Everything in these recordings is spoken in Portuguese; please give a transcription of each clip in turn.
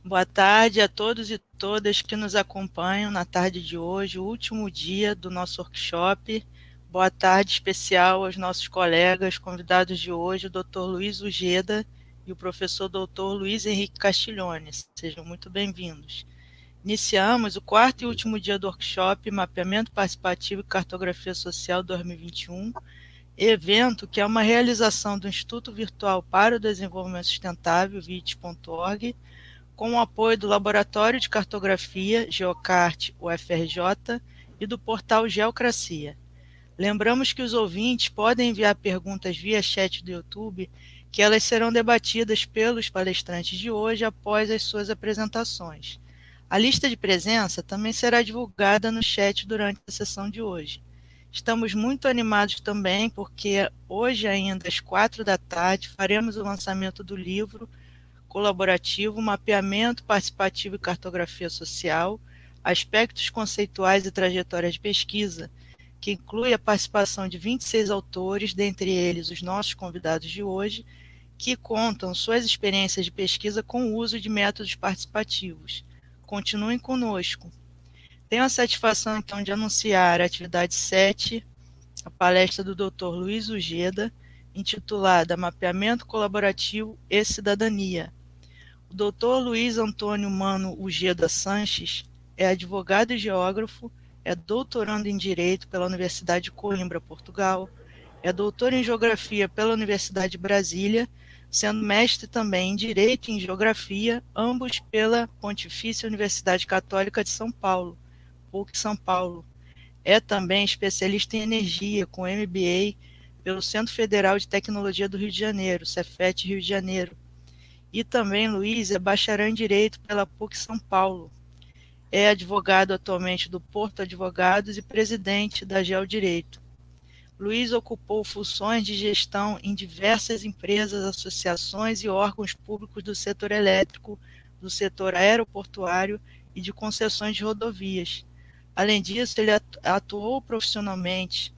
Boa tarde a todos e todas que nos acompanham na tarde de hoje, o último dia do nosso workshop. Boa tarde especial aos nossos colegas convidados de hoje, o Dr. Luiz Ujeda e o professor Dr. Luiz Henrique Castiglione. Sejam muito bem-vindos. Iniciamos o quarto e último dia do workshop Mapeamento Participativo e Cartografia Social 2021, evento que é uma realização do Instituto Virtual para o Desenvolvimento Sustentável, VIT.org, com o apoio do Laboratório de Cartografia, Geocart, UFRJ, e do portal Geocracia. Lembramos que os ouvintes podem enviar perguntas via chat do YouTube, que elas serão debatidas pelos palestrantes de hoje após as suas apresentações. A lista de presença também será divulgada no chat durante a sessão de hoje. Estamos muito animados também porque hoje ainda às 16h faremos o lançamento do livro colaborativo, mapeamento participativo e cartografia social, aspectos conceituais e trajetórias de pesquisa, que inclui a participação de 26 autores, dentre eles os nossos convidados de hoje, que contam suas experiências de pesquisa com o uso de métodos participativos. Continuem conosco. Tenho a satisfação, então, de anunciar a atividade 7, a palestra do Dr. Luiz Ujeda, intitulada Mapeamento Colaborativo e Cidadania. O Dr. Luiz Antônio Mano Ujeda Sanches é advogado e geógrafo, é doutorando em Direito pela Universidade de Coimbra, Portugal, é doutor em Geografia pela Universidade de Brasília, sendo mestre também em Direito e em Geografia, ambos pela Pontifícia Universidade Católica de São Paulo, PUC São Paulo. É também especialista em energia, com MBA pelo Centro Federal de Tecnologia do Rio de Janeiro, Cefet Rio de Janeiro. E também Luiz é bacharel em Direito pela PUC São Paulo. É advogado atualmente do Porto Advogados e presidente da Geodireito. Luiz ocupou funções de gestão em diversas empresas, associações e órgãos públicos do setor elétrico, do setor aeroportuário e de concessões de rodovias. Além disso, ele atuou profissionalmente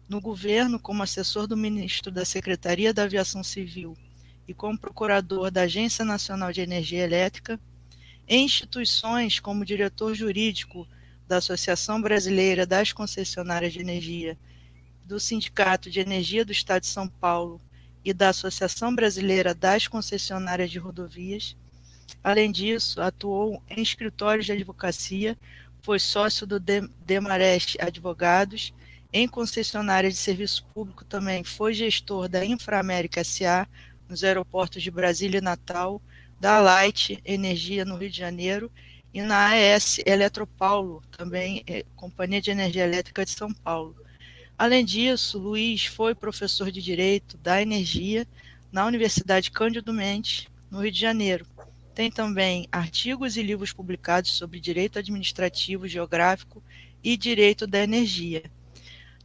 no governo como assessor do ministro da Secretaria da Aviação Civil e como procurador da Agência Nacional de Energia Elétrica, em instituições como diretor jurídico da Associação Brasileira das Concessionárias de Energia, do Sindicato de Energia do Estado de São Paulo e da Associação Brasileira das Concessionárias de Rodovias. Além disso, atuou em escritórios de advocacia, foi sócio do Demarest Advogados, em concessionárias de serviço público também foi gestor da Inframérica S.A., nos aeroportos de Brasília e Natal, da Light Energia no Rio de Janeiro e na AES Eletropaulo, também Companhia de Energia Elétrica de São Paulo. Além disso, Luiz foi professor de Direito da Energia na Universidade Cândido Mendes, no Rio de Janeiro. Tem também artigos e livros publicados sobre Direito Administrativo, Geográfico e Direito da Energia.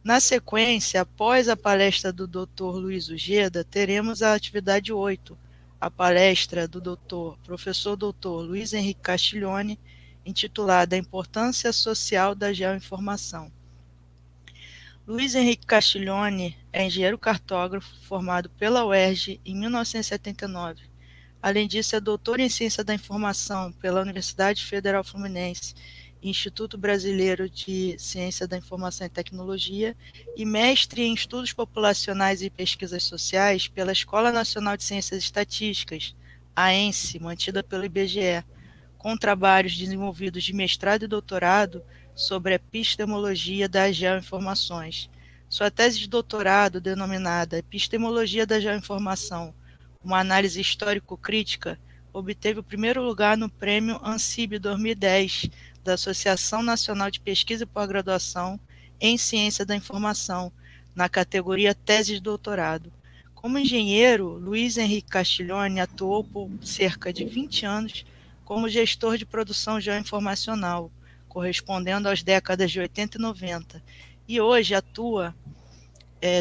Na sequência, após a palestra do Dr. Luiz Ujeda, teremos a atividade 8, a palestra do professor Dr. Luiz Henrique Castiglione, intitulada A Importância Social da Geoinformação. Luiz Henrique Castiglione é engenheiro cartógrafo formado pela UERJ em 1979. Além disso, é doutor em Ciência da Informação pela Universidade Federal Fluminense, Instituto Brasileiro de Ciência da Informação e Tecnologia e mestre em Estudos Populacionais e Pesquisas Sociais pela Escola Nacional de Ciências Estatísticas, AENSE, mantida pelo IBGE, com trabalhos desenvolvidos de mestrado e doutorado sobre epistemologia das geoinformações. Sua tese de doutorado, denominada Epistemologia da Geoinformação, uma análise histórico-crítica, obteve o primeiro lugar no Prêmio ANSIB 2010, da Associação Nacional de Pesquisa e Pós-Graduação em Ciência da Informação, na categoria Tese de Doutorado. Como engenheiro, Luiz Henrique Castiglione atuou por cerca de 20 anos como gestor de produção geoinformacional, correspondendo às décadas de 80 e 90, e hoje atua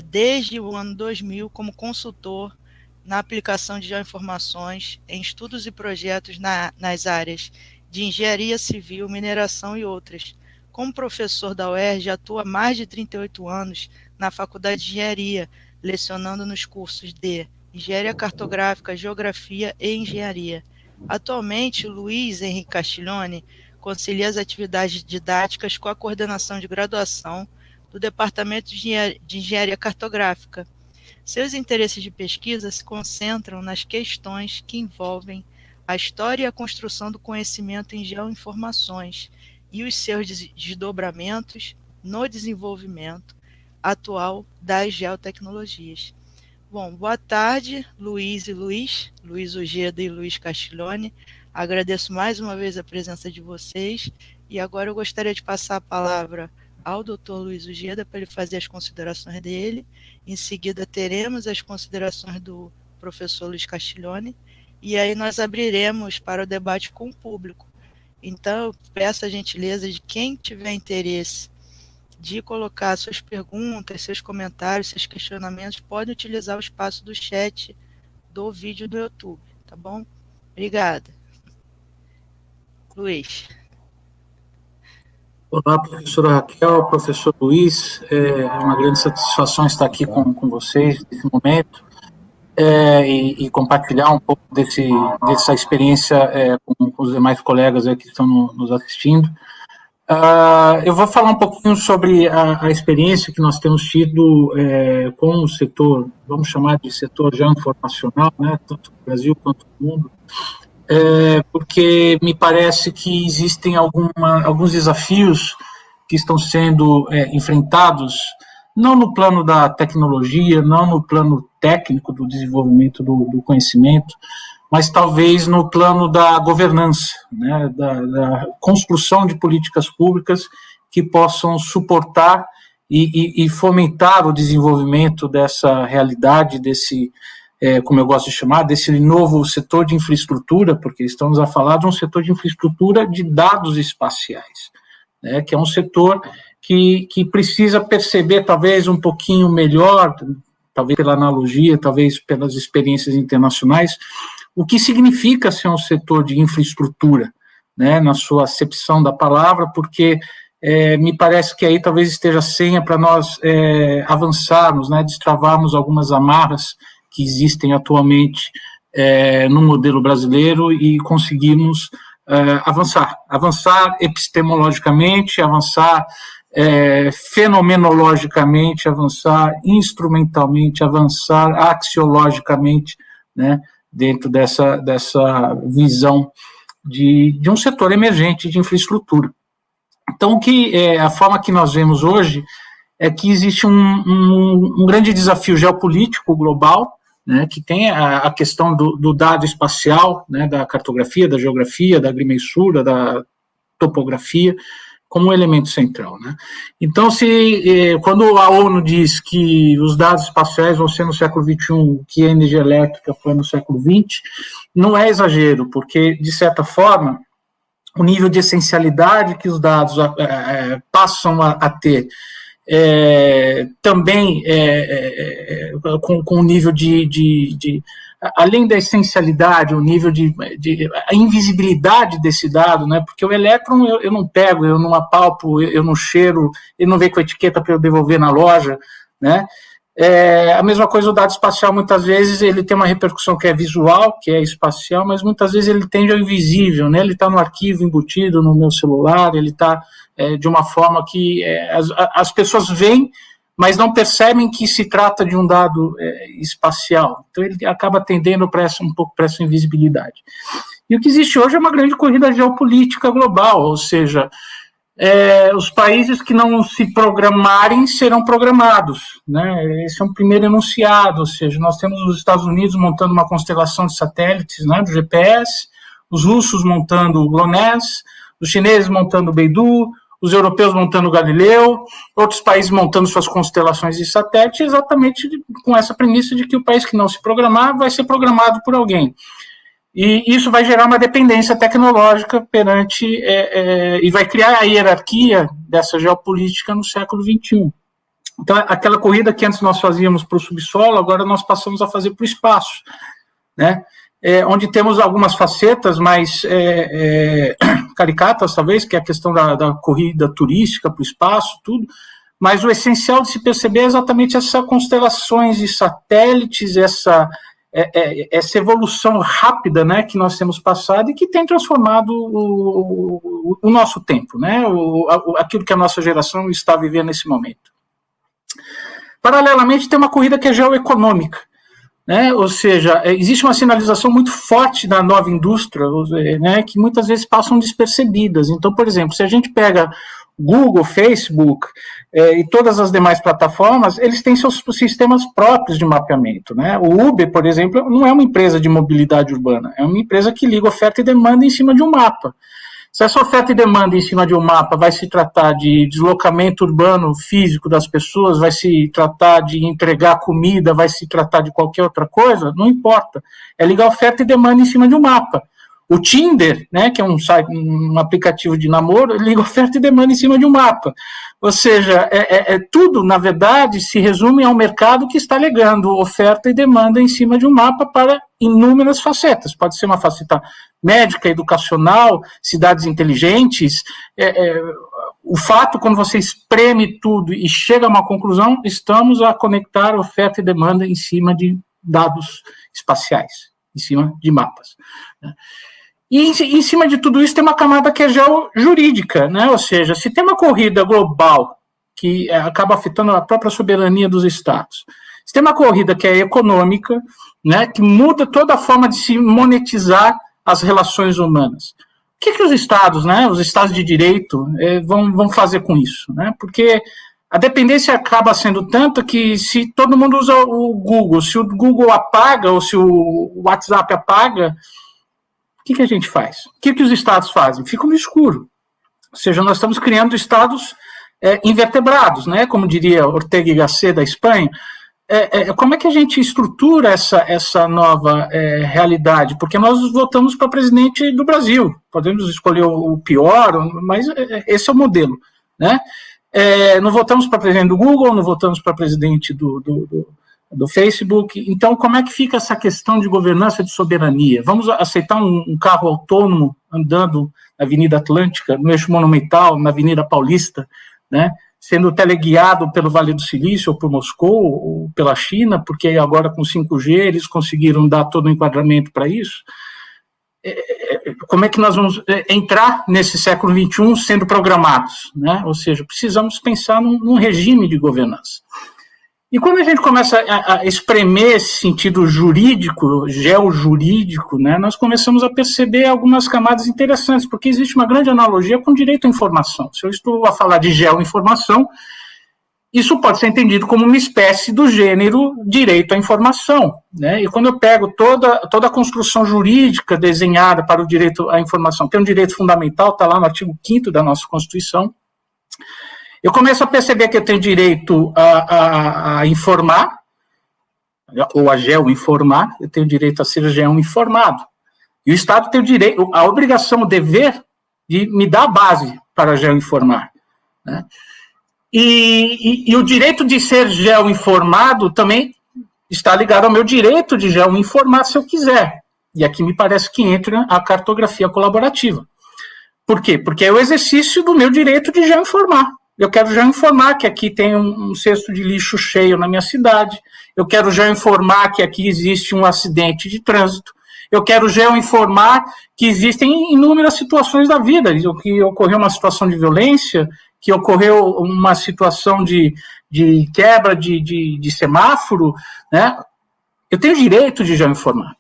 desde o ano 2000 como consultor na aplicação de geoinformações em estudos e projetos nas áreas de engenharia civil, mineração e outras. Como professor da UERJ, atua há mais de 38 anos na Faculdade de Engenharia, lecionando nos cursos de Engenharia Cartográfica, Geografia e Engenharia. Atualmente, Luiz Henrique Castiglione concilia as atividades didáticas com a coordenação de graduação do Departamento de Engenharia Cartográfica. Seus interesses de pesquisa se concentram nas questões que envolvem a história e a construção do conhecimento em geoinformações e os seus desdobramentos no desenvolvimento atual das geotecnologias. Bom, boa tarde, Luiz e Luiz Ojeda e Luiz Castiglione. Agradeço mais uma vez a presença de vocês e agora eu gostaria de passar a palavra ao Dr. Luiz Ojeda para ele fazer as considerações dele. Em seguida teremos as considerações do professor Luiz Castiglione e aí nós abriremos para o debate com o público. Então eu peço a gentileza de quem tiver interesse de colocar suas perguntas, seus comentários, seus questionamentos, pode utilizar o espaço do chat do vídeo do YouTube, tá bom? Obrigada. Luiz. Olá, professora Raquel, professor Luiz, é uma grande satisfação estar aqui com vocês nesse momento e compartilhar um pouco dessa experiência com os demais colegas que estão nos assistindo. Eu vou falar um pouquinho sobre a experiência que nós temos tido com o setor, vamos chamar de setor geoinformacional, né, tanto no Brasil quanto no mundo, porque me parece que existem alguns desafios que estão sendo enfrentados, não no plano da tecnologia, não no plano técnico do desenvolvimento do conhecimento, mas talvez no plano da governança, né, da construção de políticas públicas que possam suportar e fomentar o desenvolvimento dessa realidade, desse, como eu gosto de chamar, desse novo setor de infraestrutura, porque estamos a falar de um setor de infraestrutura de dados espaciais, né, que é um setor que precisa perceber talvez um pouquinho melhor, talvez pela analogia, talvez pelas experiências internacionais, o que significa ser um setor de infraestrutura, né, na sua acepção da palavra, porque me parece que aí talvez esteja a senha para nós avançarmos, né, destravarmos algumas amarras que existem atualmente no modelo brasileiro e conseguirmos avançar epistemologicamente, avançar fenomenologicamente, avançar instrumentalmente, avançar axiologicamente, né, dentro dessa visão de um setor emergente de infraestrutura. Então, a forma que nós vemos hoje é que existe um grande desafio geopolítico global, né, que tem a questão do dado espacial, né, da cartografia, da geografia, da agrimensura, da topografia, como um elemento central, né? Então, quando a ONU diz que os dados espaciais vão ser no século XXI, que a energia elétrica foi no século XX, não é exagero, porque, de certa forma, o nível de essencialidade que os dados passam a ter, também com o nível de além da essencialidade, o nível a invisibilidade desse dado, né? Porque o elétron eu não pego, eu não apalpo, eu não cheiro, ele não vem com a etiqueta para eu devolver na loja, né? A mesma coisa o dado espacial, muitas vezes ele tem uma repercussão que é visual, que é espacial, mas muitas vezes ele tende ao invisível, né? Ele está no arquivo embutido no meu celular, ele está de uma forma que as pessoas veem, mas não percebem que se trata de um dado espacial. Então, ele acaba tendendo um pouco para essa invisibilidade. E o que existe hoje é uma grande corrida geopolítica global, ou seja, os países que não se programarem serão programados, né? Esse é um primeiro enunciado, ou seja, nós temos os Estados Unidos montando uma constelação de satélites, né, do GPS, os russos montando o GLONASS, os chineses montando o Beidou, os europeus montando o Galileu, outros países montando suas constelações de satélite, exatamente com essa premissa de que o país que não se programar vai ser programado por alguém. E isso vai gerar uma dependência tecnológica perante, e vai criar a hierarquia dessa geopolítica no século XXI. Então, aquela corrida que antes nós fazíamos para o subsolo, agora nós passamos a fazer para o espaço, né? Onde temos algumas facetas mais caricatas, talvez, que é a questão da corrida turística para o espaço, tudo, mas o essencial de se perceber é exatamente essas constelações de satélites, essa evolução rápida, né, que nós temos passado e que tem transformado o nosso tempo, né, aquilo que a nossa geração está vivendo nesse momento. Paralelamente, tem uma corrida que é geoeconômica, né, ou seja, existe uma sinalização muito forte da nova indústria, né, que muitas vezes passam despercebidas. Então, por exemplo, se a gente pega Google, Facebook e todas as demais plataformas, eles têm seus sistemas próprios de mapeamento, né? O Uber, por exemplo, não é uma empresa de mobilidade urbana, é uma empresa que liga oferta e demanda em cima de um mapa. Se essa oferta e demanda em cima de um mapa vai se tratar de deslocamento urbano físico das pessoas, vai se tratar de entregar comida, vai se tratar de qualquer outra coisa, não importa. É ligar oferta e demanda em cima de um mapa. O Tinder, né, que é um aplicativo de namoro, liga oferta e demanda em cima de um mapa. Ou seja, tudo, na verdade, se resume ao mercado que está ligando oferta e demanda em cima de um mapa para inúmeras facetas. Pode ser uma faceta médica, educacional, cidades inteligentes. O fato, quando você espreme tudo e chega a uma conclusão, estamos a conectar oferta e demanda em cima de dados espaciais, em cima de mapas. E em cima de tudo isso tem uma camada que é geojurídica, né? Ou seja, se tem uma corrida global que acaba afetando a própria soberania dos estados, se tem uma corrida que é econômica, né, que muda toda a forma de se monetizar as relações humanas, o que os estados, né, os estados de direito vão fazer com isso? Né? Porque a dependência acaba sendo tanta que se todo mundo usa o Google, se o Google apaga ou se o WhatsApp apaga, o que a gente faz? O que os estados fazem? Ficam no escuro. Ou seja, nós estamos criando estados invertebrados, né? Como diria Ortega y Gasset, da Espanha. Como é que a gente estrutura essa nova realidade? Porque nós votamos para presidente do Brasil. Podemos escolher o pior, mas esse é o modelo, né? Não votamos para presidente do Google, não votamos para presidente do Facebook. Então, como é que fica essa questão de governança de soberania? Vamos aceitar um carro autônomo andando na Avenida Atlântica, no Eixo Monumental, na Avenida Paulista, né, sendo teleguiado pelo Vale do Silício, ou por Moscou, ou pela China, porque agora com 5G eles conseguiram dar todo o enquadramento para isso? Como é que nós vamos entrar nesse século XXI sendo programados? Né? Ou seja, precisamos pensar num regime de governança. E quando a gente começa a espremer esse sentido jurídico, geojurídico, né, nós começamos a perceber algumas camadas interessantes, porque existe uma grande analogia com o direito à informação. Se eu estou a falar de geoinformação, isso pode ser entendido como uma espécie do gênero direito à informação. Né? E quando eu pego toda a construção jurídica desenhada para o direito à informação, que é um direito fundamental, está lá no artigo 5º da nossa Constituição, eu começo a perceber que eu tenho direito a informar, ou a geoinformar, eu tenho direito a ser geoinformado. E o Estado tem o direito, a obrigação, o dever de me dar a base para geoinformar. Né? E o direito de ser geoinformado também está ligado ao meu direito de geoinformar se eu quiser. E aqui me parece que entra a cartografia colaborativa. Por quê? Porque é o exercício do meu direito de geoinformar. Eu quero já informar que aqui tem um cesto de lixo cheio na minha cidade. Eu quero já informar que aqui existe um acidente de trânsito. Eu quero já informar que existem inúmeras situações da vida, que ocorreu uma situação de violência, que ocorreu uma situação de quebra de semáforo, né? Eu tenho direito de já informar.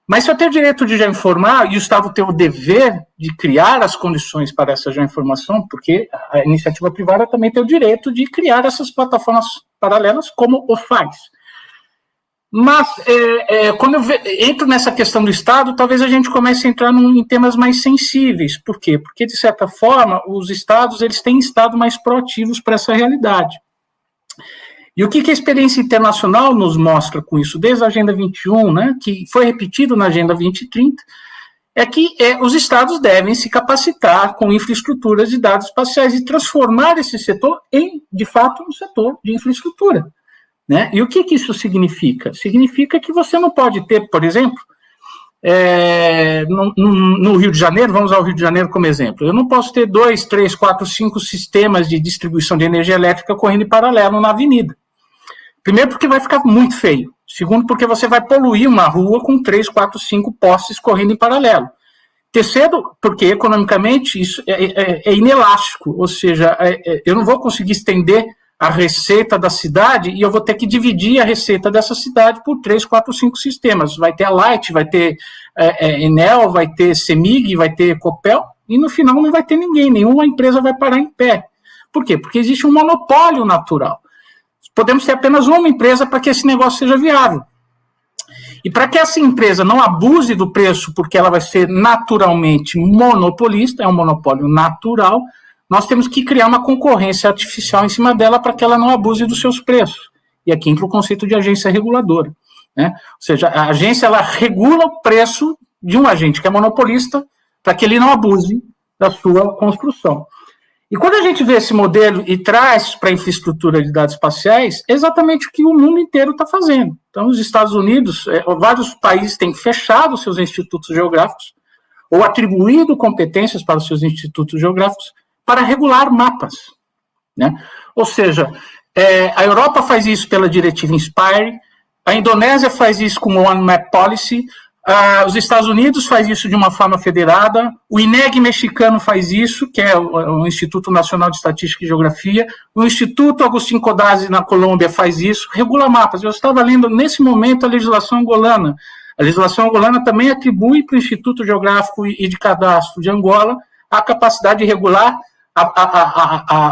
Mas se eu tenho o direito de já informar, e o Estado tem o dever de criar as condições para essa já informação, porque a iniciativa privada também tem o direito de criar essas plataformas paralelas, como o faz. Mas, quando eu entro nessa questão do Estado, talvez a gente comece a entrar em temas mais sensíveis. Por quê? Porque, de certa forma, os Estados eles têm estado mais proativos para essa realidade. E o que a experiência internacional nos mostra com isso, desde a Agenda 21, né, que foi repetido na Agenda 2030, é que os Estados devem se capacitar com infraestruturas de dados espaciais e transformar esse setor em, de fato, um setor de infraestrutura. Né? E o que isso significa? Significa que você não pode ter, por exemplo, no Rio de Janeiro, vamos usar o Rio de Janeiro como exemplo, eu não posso ter 2, 3, 4, 5 sistemas de distribuição de energia elétrica correndo em paralelo na avenida. Primeiro, porque vai ficar muito feio. Segundo, porque você vai poluir uma rua com 3, 4, 5 postes correndo em paralelo. Terceiro, porque economicamente isso é inelástico, ou seja, eu não vou conseguir estender a receita da cidade e eu vou ter que dividir a receita dessa cidade por 3, 4, 5 sistemas. Vai ter a Light, vai ter Enel, vai ter Semig, vai ter Copel, e no final não vai ter ninguém, nenhuma empresa vai parar em pé. Por quê? Porque existe um monopólio natural. Podemos ter apenas uma empresa para que esse negócio seja viável. E para que essa empresa não abuse do preço, porque ela vai ser naturalmente monopolista, é um monopólio natural, nós temos que criar uma concorrência artificial em cima dela para que ela não abuse dos seus preços. E aqui entra o conceito de agência reguladora, né? Ou seja, a agência ela regula o preço de um agente que é monopolista para que ele não abuse da sua construção. E quando a gente vê esse modelo e traz para a infraestrutura de dados espaciais, é exatamente o que o mundo inteiro está fazendo. Então, os Estados Unidos, vários países têm fechado seus institutos geográficos ou atribuído competências para os seus institutos geográficos para regular mapas, né? Ou seja, a Europa faz isso pela diretiva INSPIRE, a Indonésia faz isso com o One Map Policy, os Estados Unidos faz isso de uma forma federada, o INEG mexicano faz isso, que é o Instituto Nacional de Estatística e Geografia, o Instituto Agustín Codazzi na Colômbia faz isso, regula mapas. Eu estava lendo nesse momento a legislação angolana. A legislação angolana também atribui para o Instituto Geográfico e de Cadastro de Angola a capacidade de regular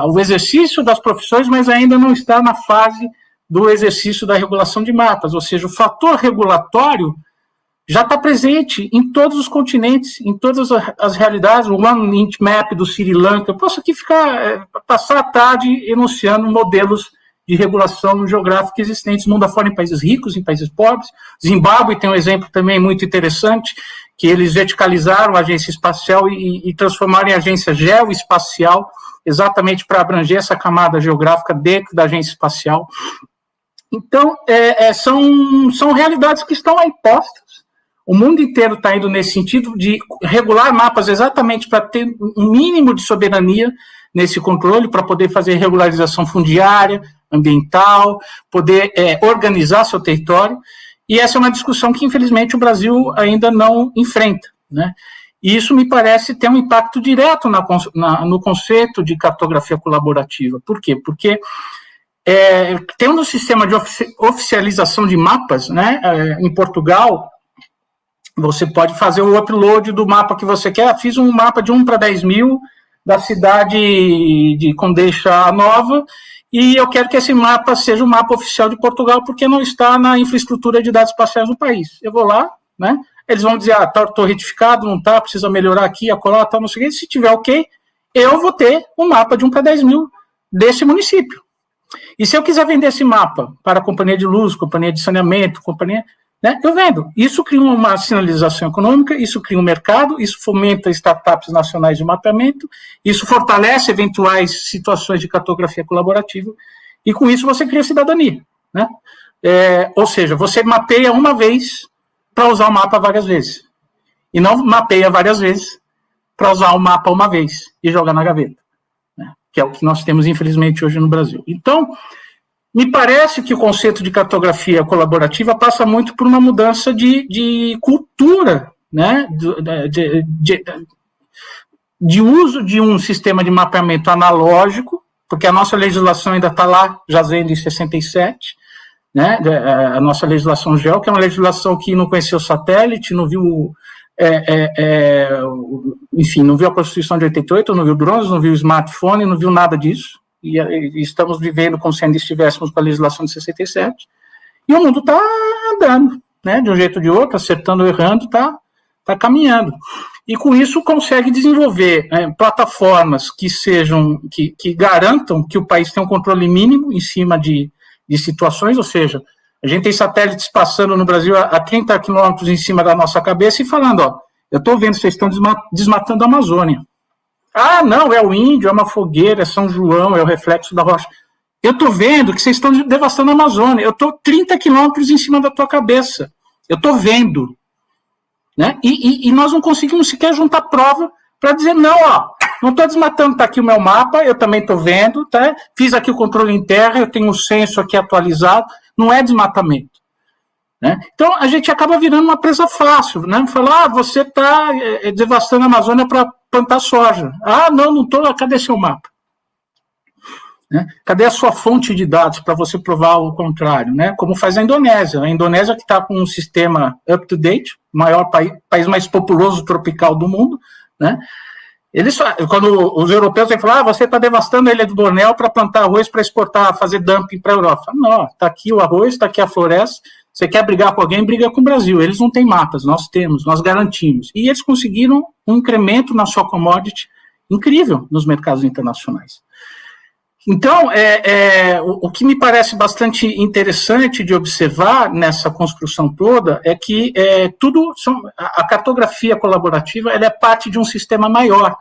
o exercício das profissões, mas ainda não está na fase do exercício da regulação de mapas, ou seja, o fator regulatório já está presente em todos os continentes, em todas as realidades. O One Inch Map do Sri Lanka, eu posso aqui passar a tarde enunciando modelos de regulação geográfica existentes mundo afora, em países ricos, em países pobres. Zimbábue tem um exemplo também muito interessante, que eles verticalizaram a agência espacial e transformaram em agência geoespacial, exatamente para abranger essa camada geográfica dentro da agência espacial. Então, são realidades que estão aí postas. O mundo inteiro está indo nesse sentido de regular mapas exatamente para ter um mínimo de soberania nesse controle, para poder fazer regularização fundiária, ambiental, poder organizar seu território. E essa é uma discussão que, infelizmente, o Brasil ainda não enfrenta, né? E isso me parece ter um impacto direto no conceito de cartografia colaborativa. Por quê? Porque tendo um sistema de oficialização de mapas, né, em Portugal, você pode fazer o upload do mapa que você quer. Fiz um mapa de 1 para 10 mil da cidade de Condeixa Nova, e eu quero que esse mapa seja um mapa oficial de Portugal, porque não está na infraestrutura de dados espaciais do país. Eu vou lá, né? Eles vão dizer, estou retificado, não está, precisa melhorar aqui, acolá, não sei o quê. Se tiver ok, eu vou ter um mapa de 1 para 10 mil desse município. E se eu quiser vender esse mapa para a companhia de luz, companhia de saneamento, né, eu vendo. Isso cria uma sinalização econômica, isso cria um mercado, isso fomenta startups nacionais de mapeamento, isso fortalece eventuais situações de cartografia colaborativa, e com isso você cria cidadania, né? Ou seja, você mapeia uma vez para usar o mapa várias vezes, e não mapeia várias vezes para usar o mapa uma vez e jogar na gaveta, né? Que é o que nós temos, infelizmente, hoje no Brasil. Então, me parece que o conceito de cartografia colaborativa passa muito por uma mudança de cultura, né, de uso de um sistema de mapeamento analógico, porque a nossa legislação ainda está lá, jazendo em 67, né, a nossa legislação GEO, que é uma legislação que não conheceu satélite, não viu, enfim, não viu a Constituição de 88, não viu drones, não viu smartphone, não viu nada disso. E estamos vivendo como se ainda estivéssemos com a legislação de 67, e o mundo está andando, né, de um jeito ou de outro, acertando ou errando, está caminhando. E com isso consegue desenvolver plataformas que garantam que o país tem um controle mínimo em cima de situações, ou seja, a gente tem satélites passando no Brasil a 30 quilômetros em cima da nossa cabeça e falando, eu estou vendo, vocês estão desmatando a Amazônia. Ah, não, é o índio, é uma fogueira, é São João, é o reflexo da rocha. Eu estou vendo que vocês estão devastando a Amazônia. Eu estou 30 quilômetros em cima da tua cabeça. Eu estou vendo. né? E nós não conseguimos sequer juntar prova para dizer, não, ó, não estou desmatando, está aqui o meu mapa, eu também estou vendo, tá? Fiz aqui o controle em terra, eu tenho um censo aqui atualizado, não é desmatamento. Né? Então, a gente acaba virando uma presa fácil, né? Falar, você está devastando a Amazônia para plantar soja. Ah, não estou, cadê seu mapa? Né? Cadê a sua fonte de dados para você provar o contrário? Né? Como faz a Indonésia. A Indonésia que está com um sistema up-to-date, o maior país mais populoso tropical do mundo, né? Eles, quando os europeus vêm falar, você está devastando a Ilha do Bornéu para plantar arroz para exportar, fazer dumping para a Europa. Não, está aqui o arroz, está aqui a floresta, você quer brigar com alguém, briga com o Brasil. Eles não têm mapas, nós temos, nós garantimos. E eles conseguiram um incremento na sua commodity incrível nos mercados internacionais. Então, o que me parece bastante interessante de observar nessa construção toda é que a cartografia colaborativa ela é parte de um sistema maior,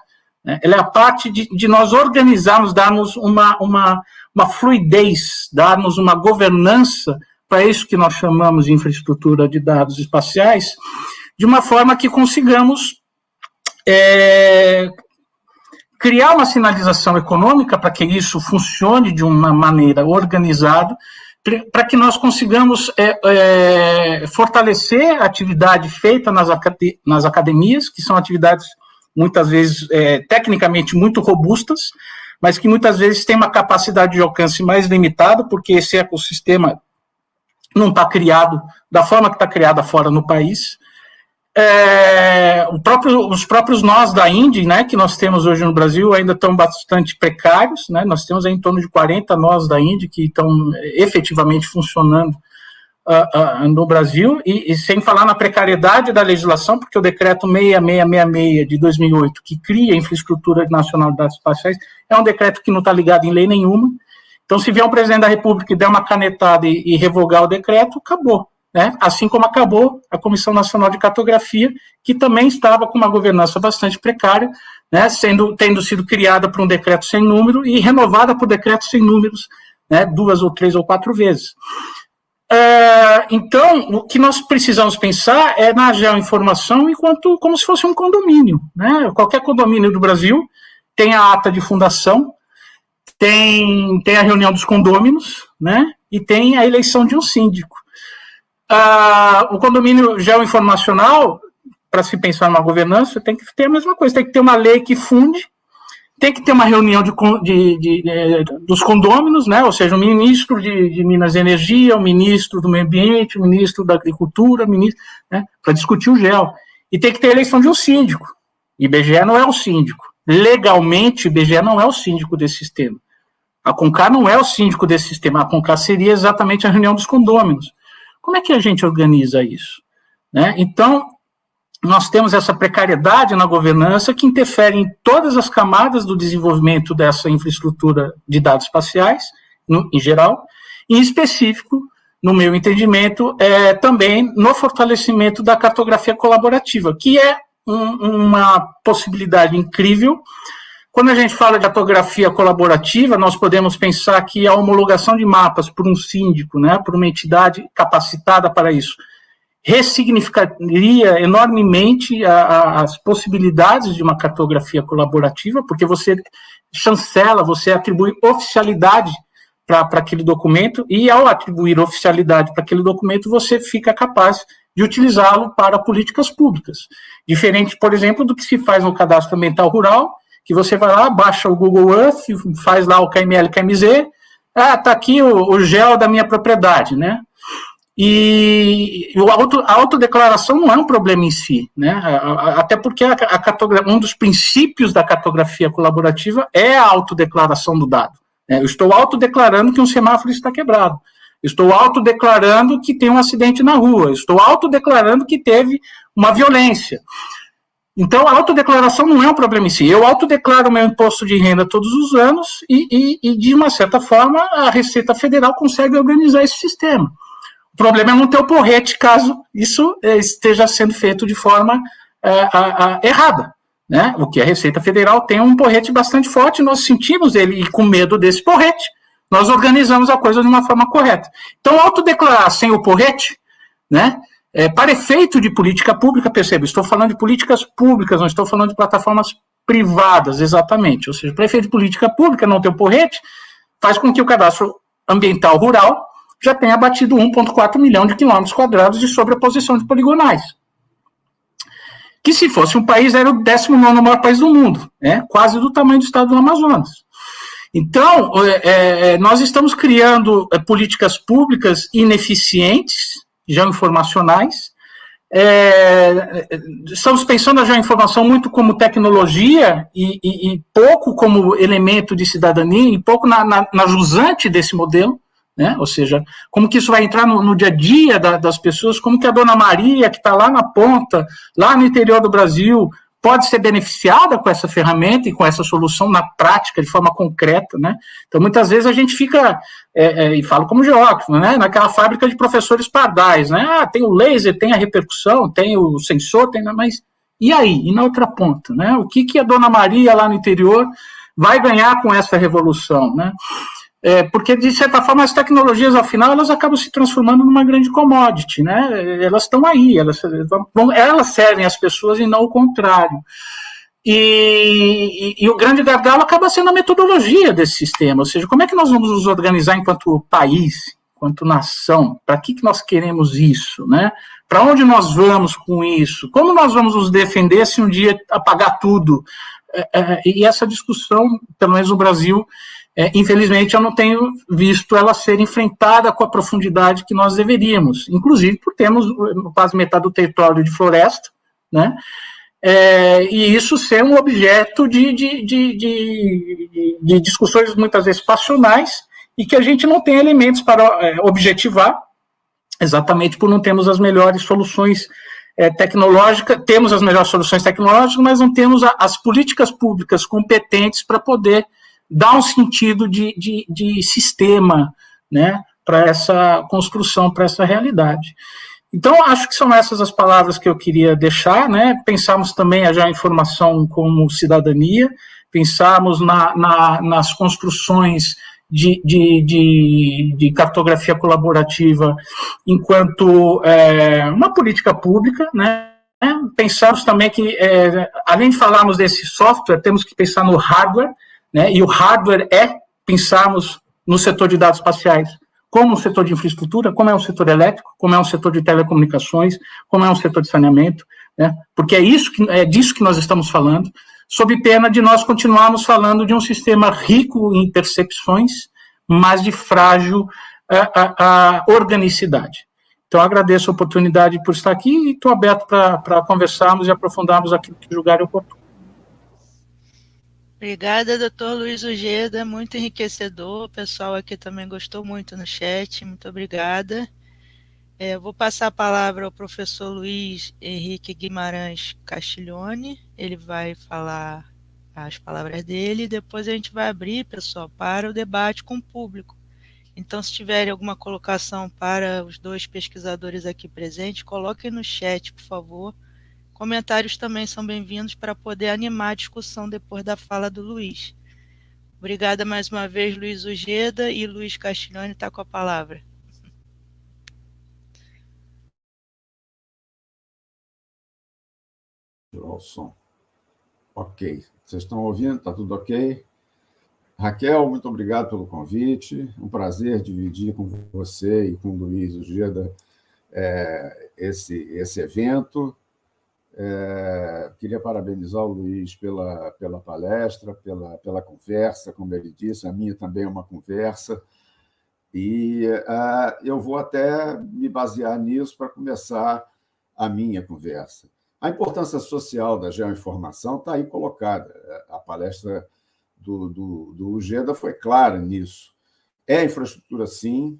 né? Ela é a parte de nós organizarmos, darmos uma fluidez, darmos uma governança para isso que nós chamamos de infraestrutura de dados espaciais, de uma forma que consigamos criar uma sinalização econômica para que isso funcione de uma maneira organizada, para que nós consigamos fortalecer a atividade feita nas academias, que são atividades, muitas vezes, tecnicamente muito robustas, mas que muitas vezes têm uma capacidade de alcance mais limitada, porque esse ecossistema não está criado da forma que está criada fora no país. Os próprios nós da Indy, né, que nós temos hoje no Brasil, ainda estão bastante precários, né? Nós temos aí em torno de 40 nós da Indy que estão efetivamente funcionando no Brasil, e sem falar na precariedade da legislação, porque o decreto 6666 de 2008, que cria a Infraestrutura Nacional de Dados Espaciais, é um decreto que não está ligado em lei nenhuma. Então, se vier um presidente da República e der uma canetada e revogar o decreto, acabou. Né? Assim como acabou a Comissão Nacional de Cartografia, que também estava com uma governança bastante precária, né? Tendo sido criada por um decreto sem número e renovada por decretos sem números, né? 2 ou 3 ou 4 vezes. Então, o que nós precisamos pensar é na geoinformação como se fosse um condomínio. Né? Qualquer condomínio do Brasil tem a ata de fundação, tem a reunião dos condôminos, né? E tem a eleição de um síndico. O condomínio geoinformacional, para se pensar numa governança, tem que ter a mesma coisa, tem que ter uma lei que funde, tem que ter uma reunião dos condôminos, né? Ou seja, o ministro de Minas e Energia, o ministro do Meio Ambiente, o ministro da Agricultura, né? Para discutir o geo. E tem que ter a eleição de um síndico. IBGE não é o síndico. Legalmente, o IBGE não é o síndico desse sistema. A CONCAR não é o síndico desse sistema. A CONCAR seria exatamente a reunião dos condôminos. Como é que a gente organiza isso? Né? Então, nós temos essa precariedade na governança que interfere em todas as camadas do desenvolvimento dessa infraestrutura de dados espaciais, em geral, em específico, no meu entendimento, também no fortalecimento da cartografia colaborativa, que é uma possibilidade incrível. Quando a gente fala de cartografia colaborativa, nós podemos pensar que a homologação de mapas por um síndico, né, por uma entidade capacitada para isso, ressignificaria enormemente as possibilidades de uma cartografia colaborativa, porque você chancela, você atribui oficialidade para aquele documento, e ao atribuir oficialidade para aquele documento, você fica capaz de utilizá-lo para políticas públicas. Diferente, por exemplo, do que se faz no cadastro ambiental rural, que você vai lá, baixa o Google Earth, faz lá o KML, KMZ, tá aqui o geo da minha propriedade, né? E a autodeclaração não é um problema em si, né? Até porque um dos princípios da cartografia colaborativa é a autodeclaração do dado. Né? Eu estou autodeclarando que um semáforo está quebrado. Eu estou autodeclarando que tem um acidente na rua. Eu estou autodeclarando que teve uma violência. Então, a autodeclaração não é um problema em si. Eu autodeclaro o meu imposto de renda todos os anos e, de uma certa forma, a Receita Federal consegue organizar esse sistema. O problema é não ter o porrete caso isso esteja sendo feito de forma errada. Né? O que a Receita Federal tem um porrete bastante forte, nós sentimos ele e com medo desse porrete, nós organizamos a coisa de uma forma correta. Então, autodeclarar sem o porrete, né, Para efeito de política pública, perceba, estou falando de políticas públicas, não estou falando de plataformas privadas, exatamente. Ou seja, para efeito de política pública, não ter o porrete, faz com que o cadastro ambiental rural já tenha batido 1,4 milhão de quilômetros quadrados de sobreposição de poligonais. Que se fosse um país, era o 19º maior país do mundo, né? Quase do tamanho do estado do Amazonas. Então, nós estamos criando políticas públicas ineficientes, geoinformacionais, estamos pensando a geoinformação muito como tecnologia e pouco como elemento de cidadania, e pouco na jusante desse modelo, né? Ou seja, como que isso vai entrar no dia a dia das pessoas, como que a Dona Maria, que está lá na ponta, lá no interior do Brasil, pode ser beneficiada com essa ferramenta e com essa solução na prática, de forma concreta, né? Então, muitas vezes a gente fica, e falo como geógrafo, né? Naquela fábrica de professores pardais, né? Tem o laser, tem a repercussão, tem o sensor, mas e aí? E na outra ponta, né? O que a Dona Maria lá no interior vai ganhar com essa revolução, né? Porque, de certa forma, as tecnologias, ao final, elas acabam se transformando numa grande commodity, né? Elas estão aí, elas servem às pessoas e não o contrário. E o grande gargalo acaba sendo a metodologia desse sistema, ou seja, como é que nós vamos nos organizar enquanto país, enquanto nação? Para que nós queremos isso, né? Para onde nós vamos com isso? Como nós vamos nos defender se um dia apagar tudo? E essa discussão, pelo menos no Brasil, infelizmente, eu não tenho visto ela ser enfrentada com a profundidade que nós deveríamos, inclusive por termos quase metade do território de floresta, né? E isso ser um objeto de discussões muitas vezes passionais e que a gente não tem elementos para objetivar, exatamente por não termos as melhores soluções tecnológicas, temos as melhores soluções tecnológicas, mas não temos as políticas públicas competentes para poder dar um sentido de sistema, né, para essa construção, para essa realidade. Então, acho que são essas as palavras que eu queria deixar, né? Pensarmos também a informação como cidadania, pensarmos nas construções de cartografia colaborativa enquanto uma política pública, né? Pensarmos também que, além de falarmos desse software, temos que pensar no hardware, né? E o hardware pensarmos no setor de dados espaciais como um setor de infraestrutura, como é um setor elétrico, como é um setor de telecomunicações, como é um setor de saneamento, né? Porque é disso que nós estamos falando, sob pena de nós continuarmos falando de um sistema rico em percepções, mas de frágil organicidade. Então, agradeço a oportunidade por estar aqui e estou aberto para conversarmos e aprofundarmos aquilo que julgarem oportuno. Obrigada, doutor Luiz Ojeda, muito enriquecedor. O pessoal aqui também gostou muito no chat, muito obrigada. Vou passar a palavra ao professor Luiz Henrique Guimarães Castiglione, ele vai falar as palavras dele e depois a gente vai abrir, pessoal, para o debate com o público. Então, se tiverem alguma colocação para os dois pesquisadores aqui presentes, coloquem no chat, por favor. Comentários também são bem-vindos para poder animar a discussão depois da fala do Luiz. Obrigada mais uma vez, Luiz Ojeda, e Luiz Castiglione está com a palavra. O som. Ok. Vocês estão ouvindo? Está tudo ok? Raquel, muito obrigado pelo convite. Um prazer dividir com você e com o Luiz Ojeda esse evento. Queria parabenizar o Luiz pela palestra, pela conversa, como ele disse, a minha também é uma conversa, e eu vou até me basear nisso para começar a minha conversa. A importância social da geoinformação está aí colocada, a palestra do Ojeda foi clara nisso. É infraestrutura, sim,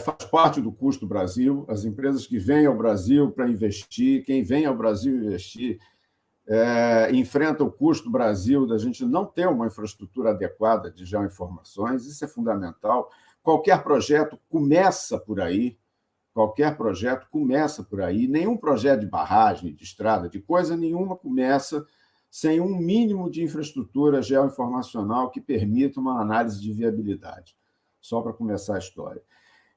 faz parte do custo do Brasil. As empresas que vêm ao Brasil para investir, quem vem ao Brasil investir, enfrenta o custo do Brasil da gente não ter uma infraestrutura adequada de geoinformações. Isso é fundamental. Qualquer projeto começa por aí. Nenhum projeto de barragem, de estrada, de coisa nenhuma começa sem um mínimo de infraestrutura geoinformacional que permita uma análise de viabilidade. Só para começar a história.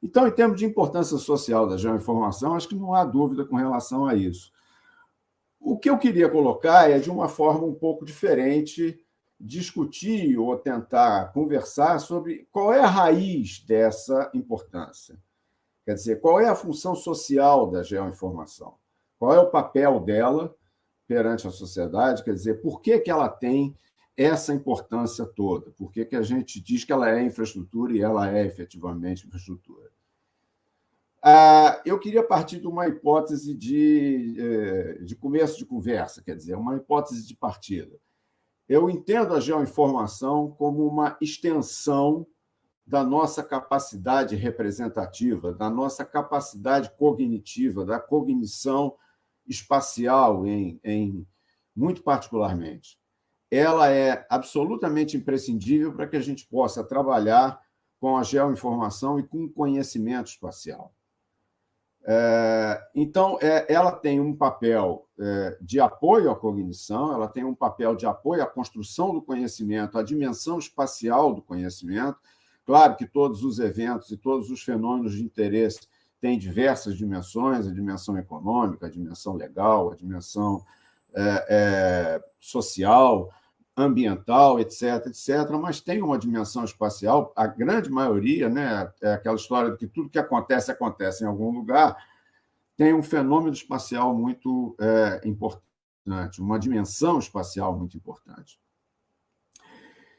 Então, em termos de importância social da geoinformação, acho que não há dúvida com relação a isso. O que eu queria colocar é, de uma forma um pouco diferente, discutir ou tentar conversar sobre qual é a raiz dessa importância. Quer dizer, qual é a função social da geoinformação? Qual é o papel dela perante a sociedade? Quer dizer, por que ela tem essa importância toda? Por que a gente diz que ela é infraestrutura e ela é efetivamente infraestrutura? Eu queria partir de uma hipótese de começo de conversa, quer dizer, uma hipótese de partida. Eu entendo a geoinformação como uma extensão da nossa capacidade representativa, da nossa capacidade cognitiva, da cognição espacial, muito particularmente. Ela é absolutamente imprescindível para que a gente possa trabalhar com a geoinformação e com o conhecimento espacial. Então, ela tem um papel de apoio à cognição, ela tem um papel de apoio à construção do conhecimento, à dimensão espacial do conhecimento. Claro que todos os eventos e todos os fenômenos de interesse têm diversas dimensões, a dimensão econômica, a dimensão legal, a dimensão social, ambiental, etc., mas tem uma dimensão espacial, a grande maioria, né, é aquela história de que tudo que acontece em algum lugar, tem um fenômeno espacial muito importante, uma dimensão espacial muito importante.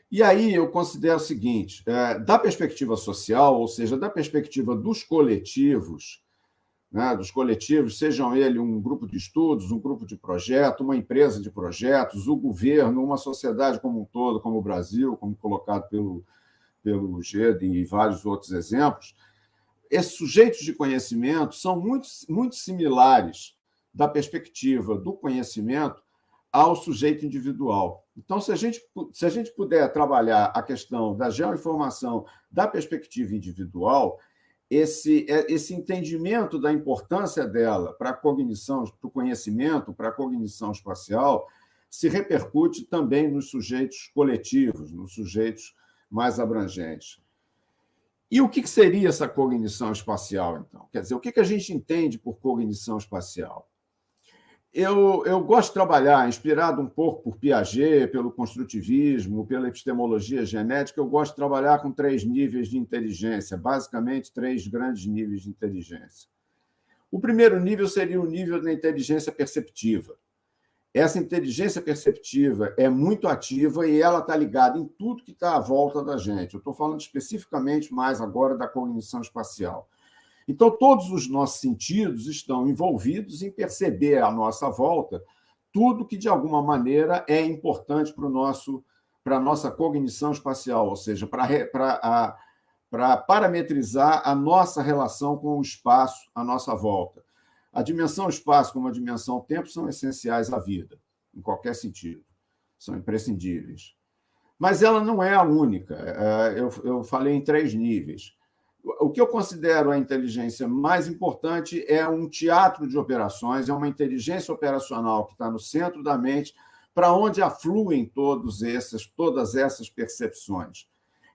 E aí eu considero o seguinte, da perspectiva social, ou seja, da perspectiva dos coletivos, né, sejam ele um grupo de estudos, um grupo de projeto, uma empresa de projetos, o governo, uma sociedade como um todo, como o Brasil, como colocado pelo GED e vários outros exemplos, esses sujeitos de conhecimento são muito, muito similares da perspectiva do conhecimento ao sujeito individual. Então, se a gente puder trabalhar a questão da geoinformação da perspectiva individual, esse entendimento da importância dela para a cognição, para o conhecimento, para a cognição espacial, se repercute também nos sujeitos coletivos, nos sujeitos mais abrangentes. E o que seria essa cognição espacial, então? Quer dizer, o que a gente entende por cognição espacial? Eu gosto de trabalhar, inspirado um pouco por Piaget, pelo construtivismo, pela epistemologia genética, eu gosto de trabalhar com 3 níveis de inteligência, basicamente 3 grandes níveis de inteligência. O primeiro nível seria o nível da inteligência perceptiva. Essa inteligência perceptiva é muito ativa e ela está ligada em tudo que está à volta da gente. Eu estou falando especificamente mais agora da cognição espacial. Então, todos os nossos sentidos estão envolvidos em perceber à nossa volta tudo que, de alguma maneira, é importante para a nossa cognição espacial, ou seja, para parametrizar a nossa relação com o espaço à nossa volta. A dimensão espaço como a dimensão tempo são essenciais à vida, em qualquer sentido, são imprescindíveis. Mas ela não é a única. Eu falei em 3 níveis. O que eu considero a inteligência mais importante é um teatro de operações, é uma inteligência operacional que está no centro da mente, para onde afluem todas essas percepções.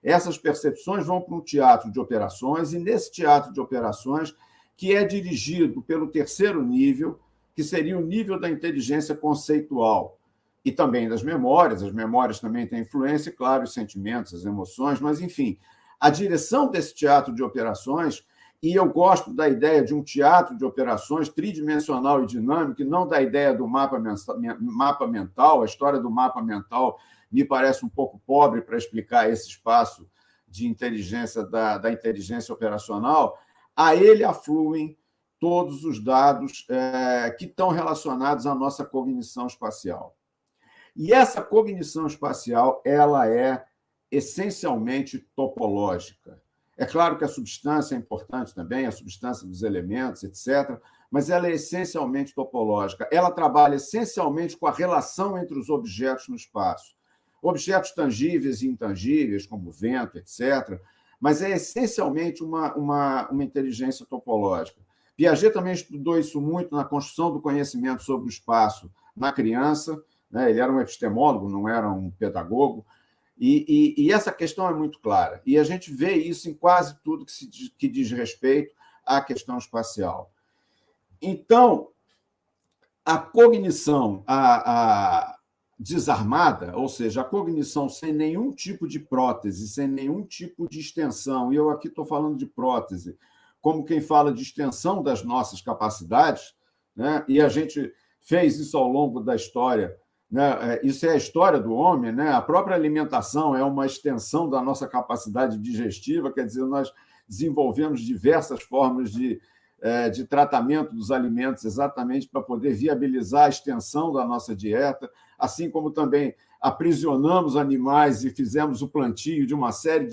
Essas percepções vão para um teatro de operações, e nesse teatro de operações, que é dirigido pelo 3º nível, que seria o nível da inteligência conceitual, e também das memórias. As memórias também têm influência, claro, os sentimentos, as emoções, mas, enfim, a direção desse teatro de operações, e eu gosto da ideia de um teatro de operações tridimensional e dinâmico, e não da ideia do mapa mental. A história do mapa mental me parece um pouco pobre para explicar esse espaço de inteligência da inteligência operacional. A ele afluem todos os dados que estão relacionados à nossa cognição espacial. E essa cognição espacial ela é essencialmente topológica. É claro que a substância é importante também, a substância dos elementos, etc., mas ela é essencialmente topológica. Ela trabalha essencialmente com a relação entre os objetos no espaço. Objetos tangíveis e intangíveis, como vento, etc., mas é essencialmente uma inteligência topológica. Piaget também estudou isso muito na construção do conhecimento sobre o espaço na criança, né? Ele era um epistemólogo, não era um pedagogo, E essa questão é muito clara. E a gente vê isso em quase tudo que diz respeito à questão espacial. Então, a cognição desarmada, ou seja, a cognição sem nenhum tipo de prótese, sem nenhum tipo de extensão, e eu aqui estou falando de prótese, como quem fala de extensão das nossas capacidades, né? E a gente fez isso ao longo da história, né? Isso é a história do homem, né? A própria alimentação é uma extensão da nossa capacidade digestiva, quer dizer, nós desenvolvemos diversas formas de tratamento dos alimentos exatamente para poder viabilizar a extensão da nossa dieta, assim como também aprisionamos animais e fizemos o plantio de uma série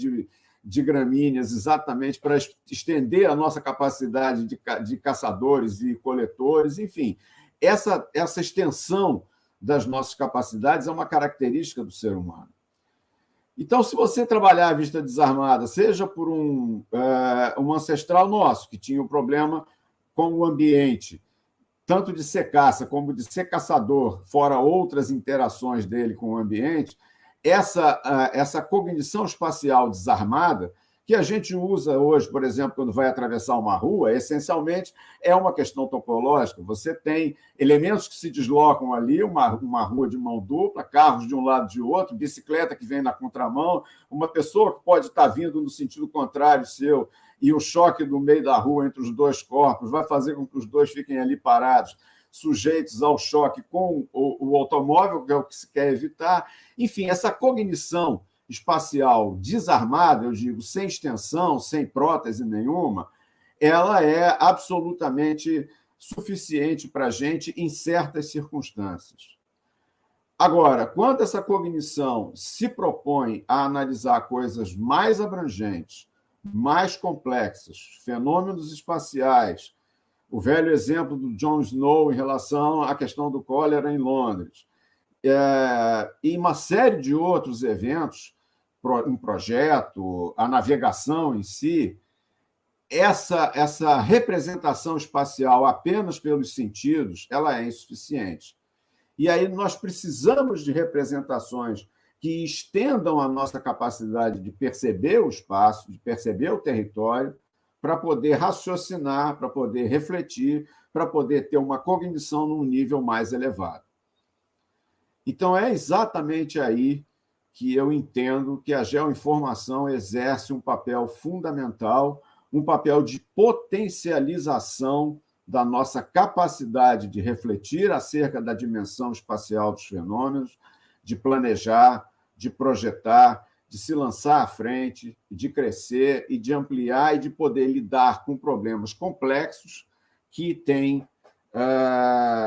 de gramíneas exatamente para estender a nossa capacidade de caçadores e coletores, enfim. Essa extensão das nossas capacidades é uma característica do ser humano. Então, se você trabalhar a vista desarmada, seja por um ancestral nosso, que tinha um problema com o ambiente, tanto de ser caça como de ser caçador, fora outras interações dele com o ambiente, essa cognição espacial desarmada, que a gente usa hoje, por exemplo, quando vai atravessar uma rua, essencialmente é uma questão topológica. Você tem elementos que se deslocam ali, uma rua de mão dupla, carros de um lado e de outro, bicicleta que vem na contramão, uma pessoa que pode estar vindo no sentido contrário seu, e o choque no meio da rua entre os dois corpos vai fazer com que os dois fiquem ali parados, sujeitos ao choque com o automóvel, que é o que se quer evitar. Enfim, essa cognição espacial desarmada, eu digo, sem extensão, sem prótese nenhuma, ela é absolutamente suficiente para a gente em certas circunstâncias. Agora, quando essa cognição se propõe a analisar coisas mais abrangentes, mais complexas, fenômenos espaciais, o velho exemplo do Jon Snow em relação à questão do cólera em Londres, e uma série de outros eventos, um projeto, a navegação em si, essa representação espacial apenas pelos sentidos, ela é insuficiente. E aí nós precisamos de representações que estendam a nossa capacidade de perceber o espaço, de perceber o território, para poder raciocinar, para poder refletir, para poder ter uma cognição num nível mais elevado. Então, é exatamente aí que eu entendo que a geoinformação exerce um papel fundamental, um papel de potencialização da nossa capacidade de refletir acerca da dimensão espacial dos fenômenos, de planejar, de projetar, de se lançar à frente, de crescer e de ampliar e de poder lidar com problemas complexos que têm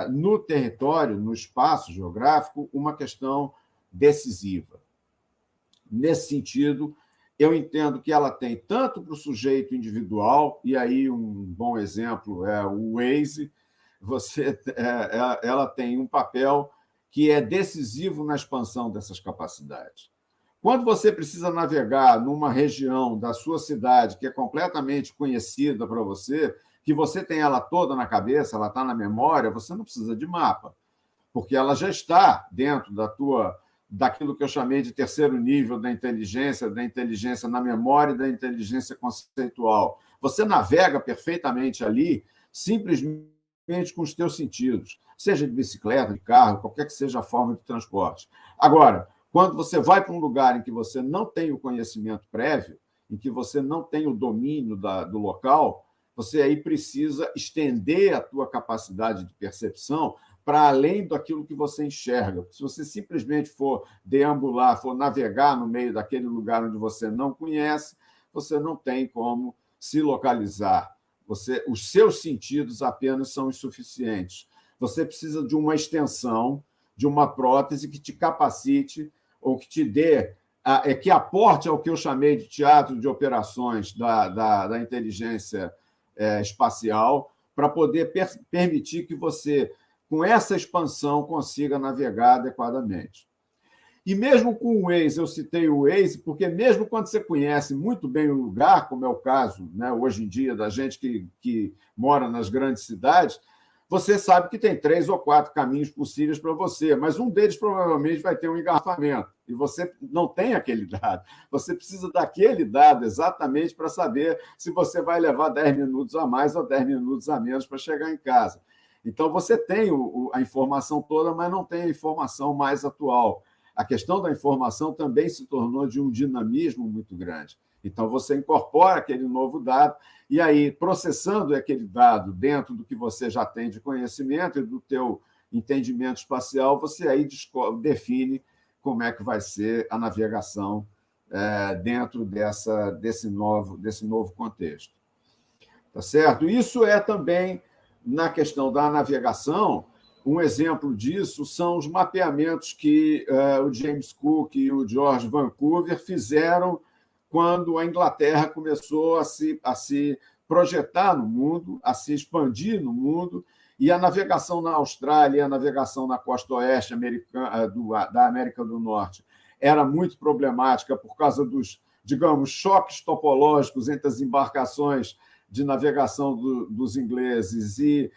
no território, no espaço geográfico, uma questão decisiva. Nesse sentido, eu entendo que ela tem tanto para o sujeito individual, e aí um bom exemplo é o Waze, ela tem um papel que é decisivo na expansão dessas capacidades. Quando você precisa navegar numa região da sua cidade que é completamente conhecida para você, que você tem ela toda na cabeça, ela está na memória, você não precisa de mapa, porque ela já está dentro daquilo que eu chamei de terceiro nível da inteligência na memória e da inteligência conceitual. Você navega perfeitamente ali, simplesmente com os teus sentidos, seja de bicicleta, de carro, qualquer que seja a forma de transporte. Agora, quando você vai para um lugar em que você não tem o conhecimento prévio, em que você não tem o domínio do local, você aí precisa estender a tua capacidade de percepção para além daquilo que você enxerga. Se você simplesmente for deambular, for navegar no meio daquele lugar onde você não conhece, você não tem como se localizar. Os seus sentidos apenas são insuficientes. Você precisa de uma extensão, de uma prótese que te capacite ou que te dê, que aporte ao que eu chamei de teatro de operações da inteligência espacial, para poder permitir que você, com essa expansão, consiga navegar adequadamente. E mesmo com o Waze, eu citei o Waze, porque mesmo quando você conhece muito bem o lugar, como é o caso, né, hoje em dia, da gente que mora nas grandes cidades, você sabe que tem 3 ou 4 caminhos possíveis para você, mas um deles provavelmente vai ter um engarrafamento. e você não tem aquele dado. Você precisa daquele dado exatamente para saber se você vai levar 10 minutos a mais ou 10 minutos a menos para chegar em casa. Então, você tem a informação toda, mas não tem a informação mais atual. A questão da informação também se tornou de um dinamismo muito grande. Então, você incorpora aquele novo dado e aí, processando aquele dado dentro do que você já tem de conhecimento e do teu entendimento espacial, você aí define como é que vai ser a navegação dentro desse novo contexto. Tá certo? Isso é também, na questão da navegação, um exemplo disso são os mapeamentos que o James Cook e o George Vancouver fizeram quando a Inglaterra começou a se projetar no mundo, a se expandir no mundo, e a navegação na Austrália e a navegação na costa oeste da América do Norte era muito problemática por causa dos, digamos, choques topológicos entre as embarcações de navegação dos ingleses e,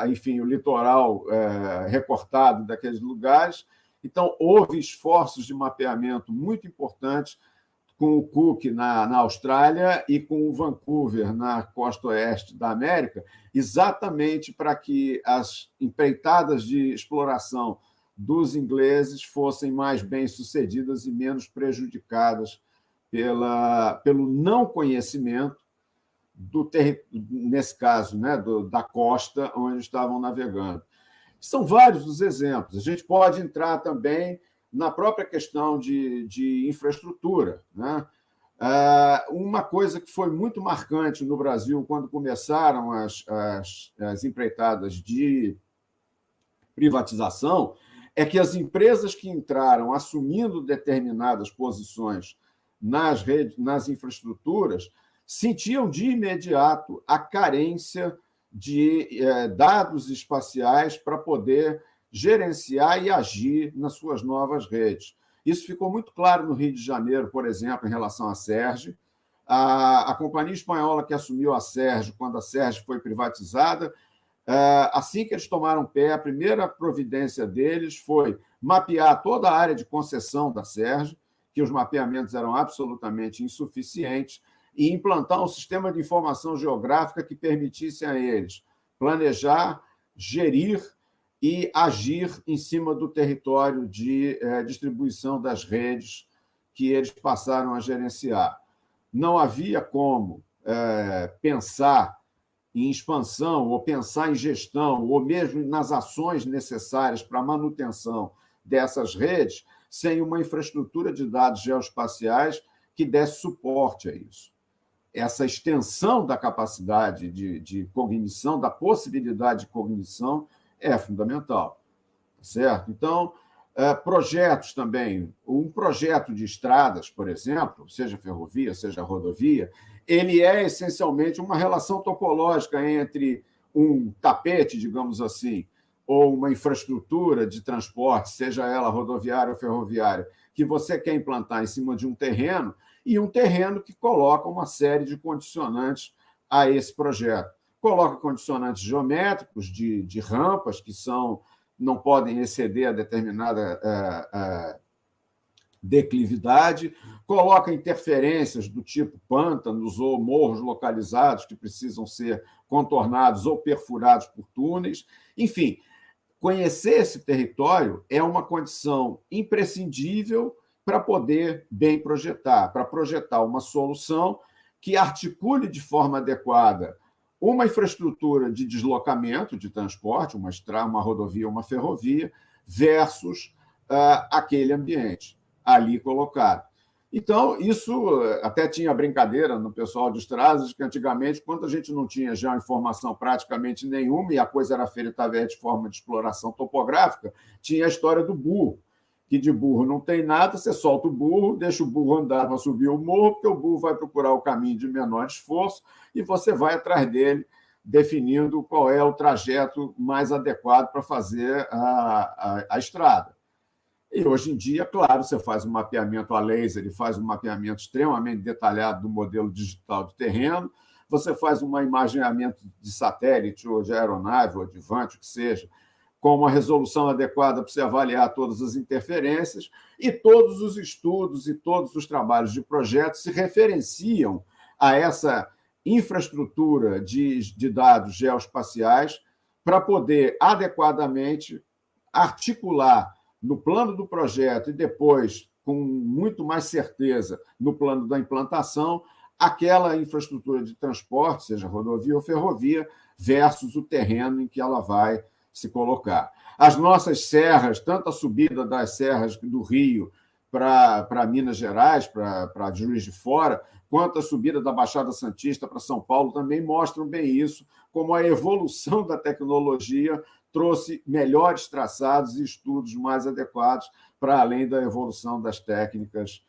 enfim, o litoral recortado daqueles lugares. Então, houve esforços de mapeamento muito importantes com o Cook na Austrália e com o Vancouver na costa oeste da América, exatamente para que as empreitadas de exploração dos ingleses fossem mais bem-sucedidas e menos prejudicadas pelo não conhecimento nesse caso, né, da costa onde estavam navegando. São vários os exemplos. A gente pode entrar também na própria questão de infraestrutura, né? Uma coisa que foi muito marcante no Brasil quando começaram as empreitadas de privatização é que as empresas que entraram assumindo determinadas posições nas infraestruturas sentiam de imediato a carência de dados espaciais para poder gerenciar e agir nas suas novas redes. Isso ficou muito claro no Rio de Janeiro, por exemplo, em relação à Serge. A companhia espanhola que assumiu a Serge, quando a Serge foi privatizada, assim que eles tomaram pé, a primeira providência deles foi mapear toda a área de concessão da Serge, que os mapeamentos eram absolutamente insuficientes, e implantar um sistema de informação geográfica que permitisse a eles planejar, gerir e agir em cima do território de distribuição das redes que eles passaram a gerenciar. Não havia como pensar em expansão, ou pensar em gestão, ou mesmo nas ações necessárias para a manutenção dessas redes, sem uma infraestrutura de dados geoespaciais que desse suporte a isso. Essa extensão da capacidade de cognição, da possibilidade de cognição, é fundamental, certo? Então, projetos também. Um projeto de estradas, por exemplo, seja ferrovia, seja rodovia, ele é essencialmente uma relação topológica entre um tapete, digamos assim, ou uma infraestrutura de transporte, seja ela rodoviária ou ferroviária, que você quer implantar em cima de um terreno, e um terreno que coloca uma série de condicionantes a esse projeto. Coloca condicionantes geométricos de rampas que não podem exceder a determinada declividade, coloca interferências do tipo pântanos ou morros localizados que precisam ser contornados ou perfurados por túneis. Enfim, conhecer esse território é uma condição imprescindível para poder bem projetar, para projetar uma solução que articule de forma adequada uma infraestrutura de deslocamento, de transporte, uma rodovia, uma ferrovia, versus aquele ambiente ali colocado. Então, isso até tinha brincadeira no pessoal de estradas, que antigamente, quando a gente não tinha já informação praticamente nenhuma e a coisa era feita de forma de exploração topográfica, tinha a história do burro, que de burro não tem nada, você solta o burro, deixa o burro andar para subir o morro, porque o burro vai procurar o caminho de menor esforço e você vai atrás dele, definindo qual é o trajeto mais adequado para fazer a estrada. E hoje em dia, claro, você faz um mapeamento a laser e faz um mapeamento extremamente detalhado do modelo digital do terreno, você faz um imaginamento de satélite, ou de aeronave, ou de vante, o que seja, com uma resolução adequada para se avaliar todas as interferências, e todos os estudos e todos os trabalhos de projeto se referenciam a essa infraestrutura de dados geoespaciais para poder adequadamente articular no plano do projeto e depois, com muito mais certeza, no plano da implantação, aquela infraestrutura de transporte, seja rodovia ou ferrovia, versus o terreno em que ela vai se colocar. As nossas serras, tanto a subida das serras do Rio para Minas Gerais, para Juiz de Fora, quanto a subida da Baixada Santista para São Paulo, também mostram bem isso, como a evolução da tecnologia trouxe melhores traçados e estudos mais adequados para além da evolução das técnicas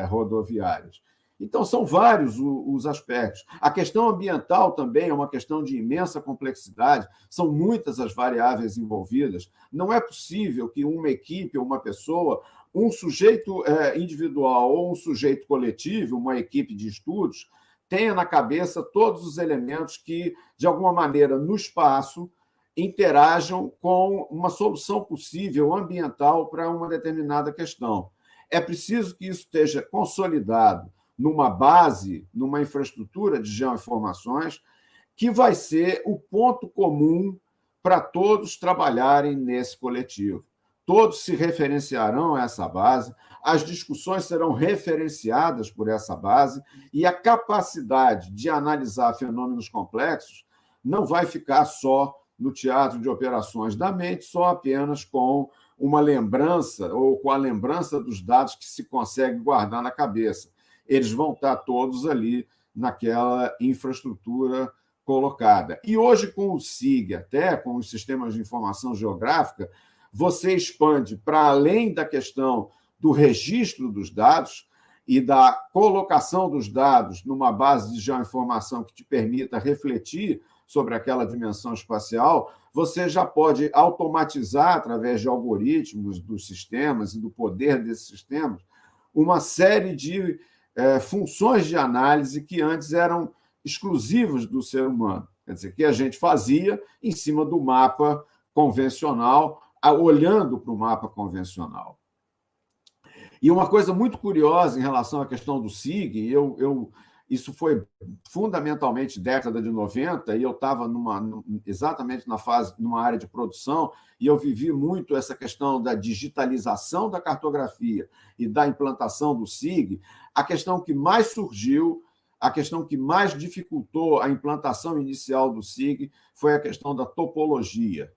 rodoviárias. Então, são vários os aspectos. A questão ambiental também é uma questão de imensa complexidade, são muitas as variáveis envolvidas. Não é possível que uma equipe ou uma pessoa, um sujeito individual ou um sujeito coletivo, uma equipe de estudos, tenha na cabeça todos os elementos que, de alguma maneira, no espaço, interajam com uma solução possível ambiental para uma determinada questão. É preciso que isso esteja consolidado numa base, numa infraestrutura de geoinformações, que vai ser o ponto comum para todos trabalharem nesse coletivo. Todos se referenciarão a essa base, as discussões serão referenciadas por essa base, e a capacidade de analisar fenômenos complexos não vai ficar só no teatro de operações da mente, só apenas com uma lembrança ou com a lembrança dos dados que se consegue guardar na cabeça. Eles vão estar todos ali naquela infraestrutura colocada. E hoje, com o SIG, até com os sistemas de informação geográfica, você expande para além da questão do registro dos dados e da colocação dos dados numa base de geoinformação que te permita refletir sobre aquela dimensão espacial, você já pode automatizar, através de algoritmos dos sistemas e do poder desses sistemas, uma série de funções de análise que antes eram exclusivas do ser humano. Quer dizer, que a gente fazia em cima do mapa convencional, olhando para o mapa convencional. E uma coisa muito curiosa em relação à questão do SIG, isso foi fundamentalmente década de 90, e eu estava exatamente numa área de produção, e eu vivi muito essa questão da digitalização da cartografia e da implantação do SIG. A questão que mais surgiu, a questão que mais dificultou a implantação inicial do SIG foi a questão da topologia,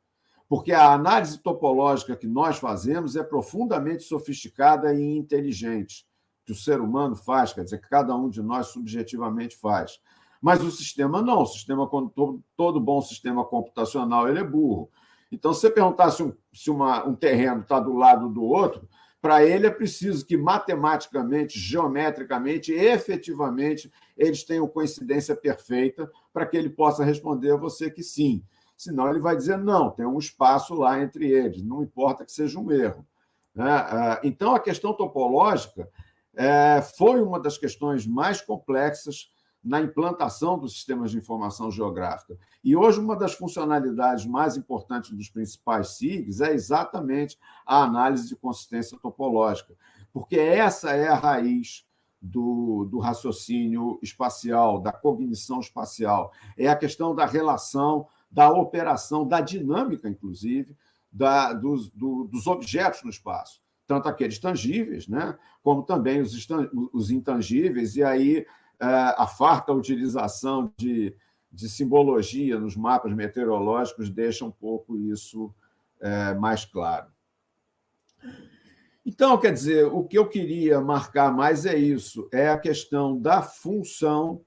porque a análise topológica que nós fazemos é profundamente sofisticada e inteligente, que o ser humano faz, quer dizer, que cada um de nós subjetivamente faz. Mas o sistema não. O sistema, todo bom sistema computacional, ele é burro. Então, se você perguntar se um terreno está do lado do outro, para ele é preciso que matematicamente, geometricamente, efetivamente, eles tenham coincidência perfeita para que ele possa responder a você que sim. Senão ele vai dizer não, tem um espaço lá entre eles, não importa que seja um erro. Então, a questão topológica foi uma das questões mais complexas na implantação dos sistemas de informação geográfica. E hoje, uma das funcionalidades mais importantes dos principais SIGs é exatamente a análise de consistência topológica, porque essa é a raiz do raciocínio espacial, da cognição espacial. É a questão da relação, da operação, da dinâmica, inclusive, dos objetos no espaço, tanto aqueles tangíveis, né, como também os intangíveis, e aí a farta utilização de simbologia nos mapas meteorológicos deixa um pouco isso mais claro. Então, quer dizer, o que eu queria marcar mais é isso, é a questão da função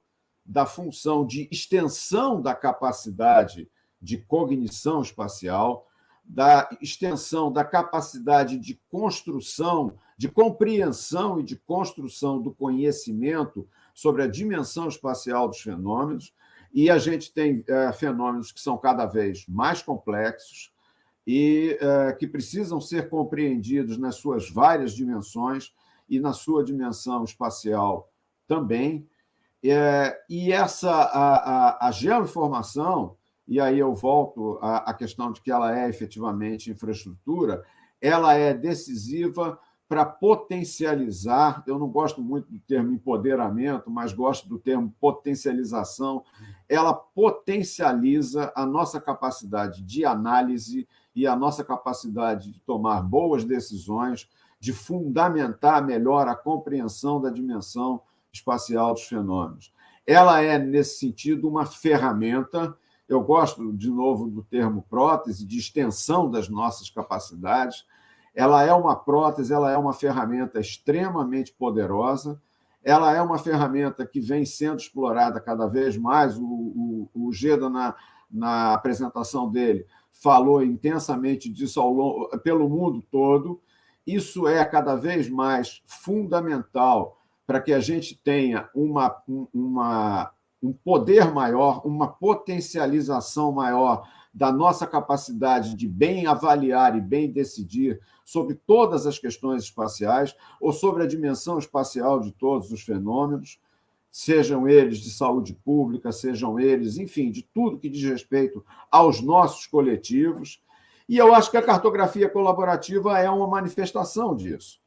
de extensão da capacidade de cognição espacial, da extensão da capacidade de construção, de compreensão e de construção do conhecimento sobre a dimensão espacial dos fenômenos, e a gente tem fenômenos que são cada vez mais complexos e que precisam ser compreendidos nas suas várias dimensões e na sua dimensão espacial também. E a geoinformação, e aí eu volto à questão de que ela é efetivamente infraestrutura, ela é decisiva para potencializar, eu não gosto muito do termo empoderamento, mas gosto do termo potencialização, ela potencializa a nossa capacidade de análise e a nossa capacidade de tomar boas decisões, de fundamentar melhor a compreensão da dimensão espacial dos fenômenos. Ela é, nesse sentido, uma ferramenta. Eu gosto, de novo, do termo prótese, de extensão das nossas capacidades. Ela é uma prótese, ela é uma ferramenta extremamente poderosa, ela é uma ferramenta que vem sendo explorada cada vez mais. O Geda, na apresentação dele, falou intensamente disso pelo mundo todo. Isso é cada vez mais fundamental para que a gente tenha um poder maior, uma potencialização maior da nossa capacidade de bem avaliar e bem decidir sobre todas as questões espaciais ou sobre a dimensão espacial de todos os fenômenos, sejam eles de saúde pública, sejam eles, enfim, de tudo que diz respeito aos nossos coletivos. E eu acho que a cartografia colaborativa é uma manifestação disso.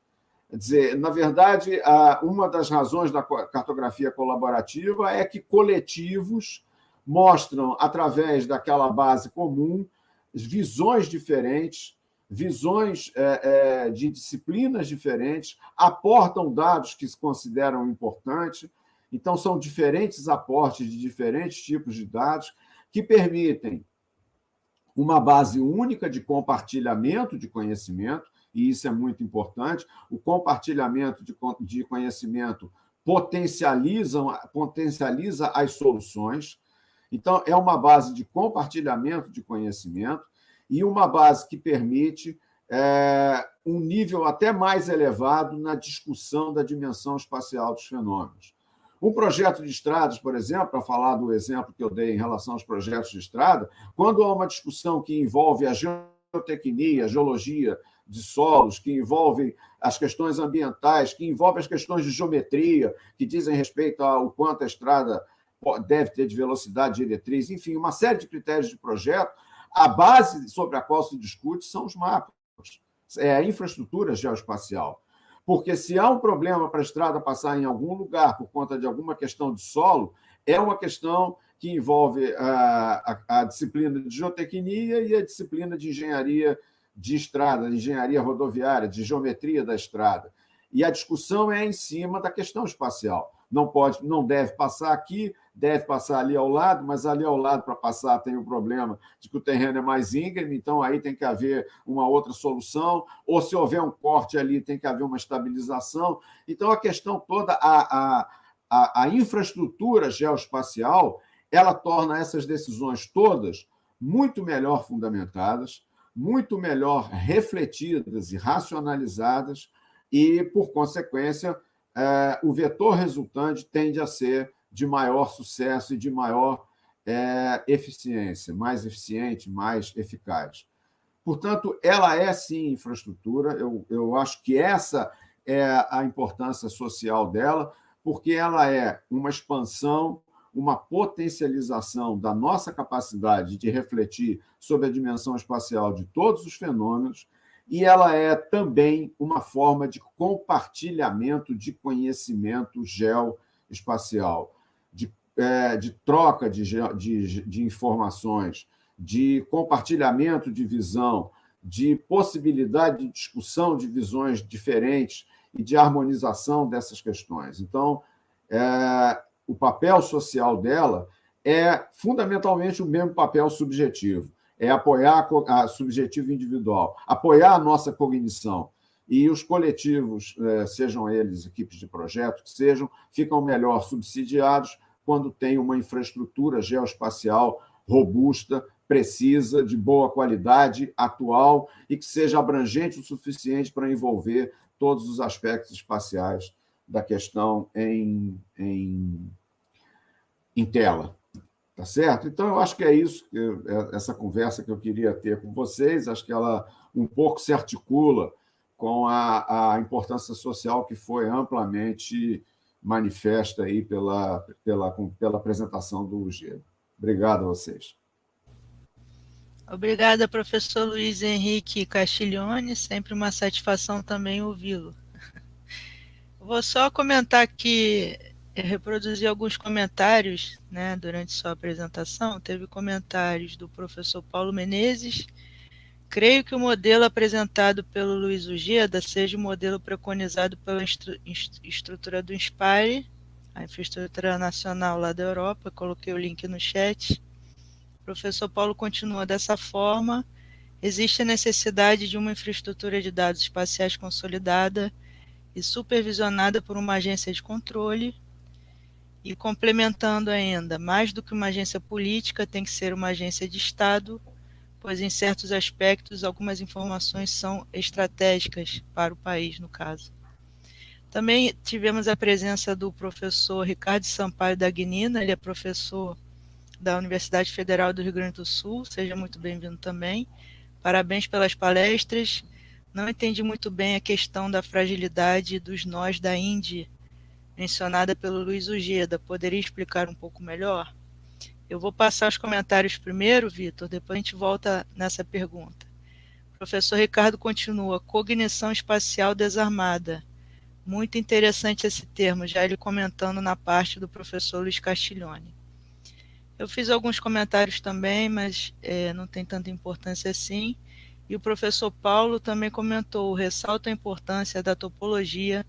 Quer dizer, na verdade, uma das razões da cartografia colaborativa é que coletivos mostram, através daquela base comum, visões diferentes, visões de disciplinas diferentes, aportam dados que se consideram importantes. Então, são diferentes aportes de diferentes tipos de dados que permitem uma base única de compartilhamento de conhecimento, e isso é muito importante. O compartilhamento de conhecimento potencializa as soluções. Então, é uma base de compartilhamento de conhecimento e uma base que permite um nível até mais elevado na discussão da dimensão espacial dos fenômenos. Um projeto de estradas, por exemplo, para falar do exemplo que eu dei em relação aos projetos de estrada, quando há uma discussão que envolve a geotecnia, a geologia de solos, que envolve as questões ambientais, que envolve as questões de geometria, que dizem respeito ao quanto a estrada deve ter de velocidade diretriz, enfim, uma série de critérios de projeto, a base sobre a qual se discute são os mapas, é a infraestrutura geoespacial. Porque se há um problema para a estrada passar em algum lugar por conta de alguma questão de solo, é uma questão que envolve a disciplina de geotecnia e a disciplina de engenharia de estrada, de engenharia rodoviária, de geometria da estrada. E a discussão é em cima da questão espacial. Não deve passar aqui, deve passar ali ao lado, mas ali ao lado, para passar, tem o problema de que o terreno é mais íngreme, então aí tem que haver uma outra solução, ou se houver um corte ali, tem que haver uma estabilização. Então, a questão toda, a infraestrutura geoespacial, ela torna essas decisões todas muito melhor fundamentadas, muito melhor refletidas e racionalizadas, e, por consequência, o vetor resultante tende a ser de maior sucesso e de maior eficiência, mais eficiente, mais eficaz. Portanto, ela é, sim, infraestrutura. Eu acho que essa é a importância social dela, porque ela é uma expansão, uma potencialização da nossa capacidade de refletir sobre a dimensão espacial de todos os fenômenos, e ela é também uma forma de compartilhamento de conhecimento geoespacial, de troca de informações, de compartilhamento de visão, de possibilidade de discussão de visões diferentes e de harmonização dessas questões. Então, o papel social dela é fundamentalmente o mesmo papel subjetivo, é apoiar a subjetivo individual, apoiar a nossa cognição. E os coletivos, sejam eles equipes de projeto, que sejam, ficam melhor subsidiados quando tem uma infraestrutura geoespacial robusta, precisa, de boa qualidade, atual e que seja abrangente o suficiente para envolver todos os aspectos espaciais da questão em tela. Tá certo? Então, eu acho que é isso, essa conversa que eu queria ter com vocês. Acho que ela um pouco se articula com a importância social que foi amplamente manifesta aí pela apresentação do Geda. Obrigado a vocês. Obrigada, professor Luiz Henrique Castiglione, sempre uma satisfação também ouvi-lo. Vou só comentar aqui, reproduzir alguns comentários, né, durante sua apresentação. Teve comentários do professor Paulo Menezes. Creio que o modelo apresentado pelo Luiz Ugeda seja o modelo preconizado pela estrutura do INSPIRE, a infraestrutura nacional lá da Europa. Coloquei o link no chat. O professor Paulo continua dessa forma: existe a necessidade de uma infraestrutura de dados espaciais consolidada e supervisionada por uma agência de controle, e complementando ainda, mais do que uma agência política, tem que ser uma agência de Estado, pois em certos aspectos algumas informações são estratégicas para o país, no caso. Também tivemos a presença do professor Ricardo Sampaio da Agnina, ele é professor da Universidade Federal do Rio Grande do Sul, seja muito bem-vindo também. Parabéns pelas palestras. Não entendi muito bem a questão da fragilidade dos nós da Indy, mencionada pelo Luiz Ugeda. Poderia explicar um pouco melhor? Eu vou passar os comentários primeiro, Vitor, depois a gente volta nessa pergunta. O professor Ricardo continua: cognição espacial desarmada. Muito interessante esse termo, já ele comentando na parte do professor Luiz Castiglione. Eu fiz alguns comentários também, mas não tem tanta importância assim. E o professor Paulo também comentou: ressalta a importância da topologia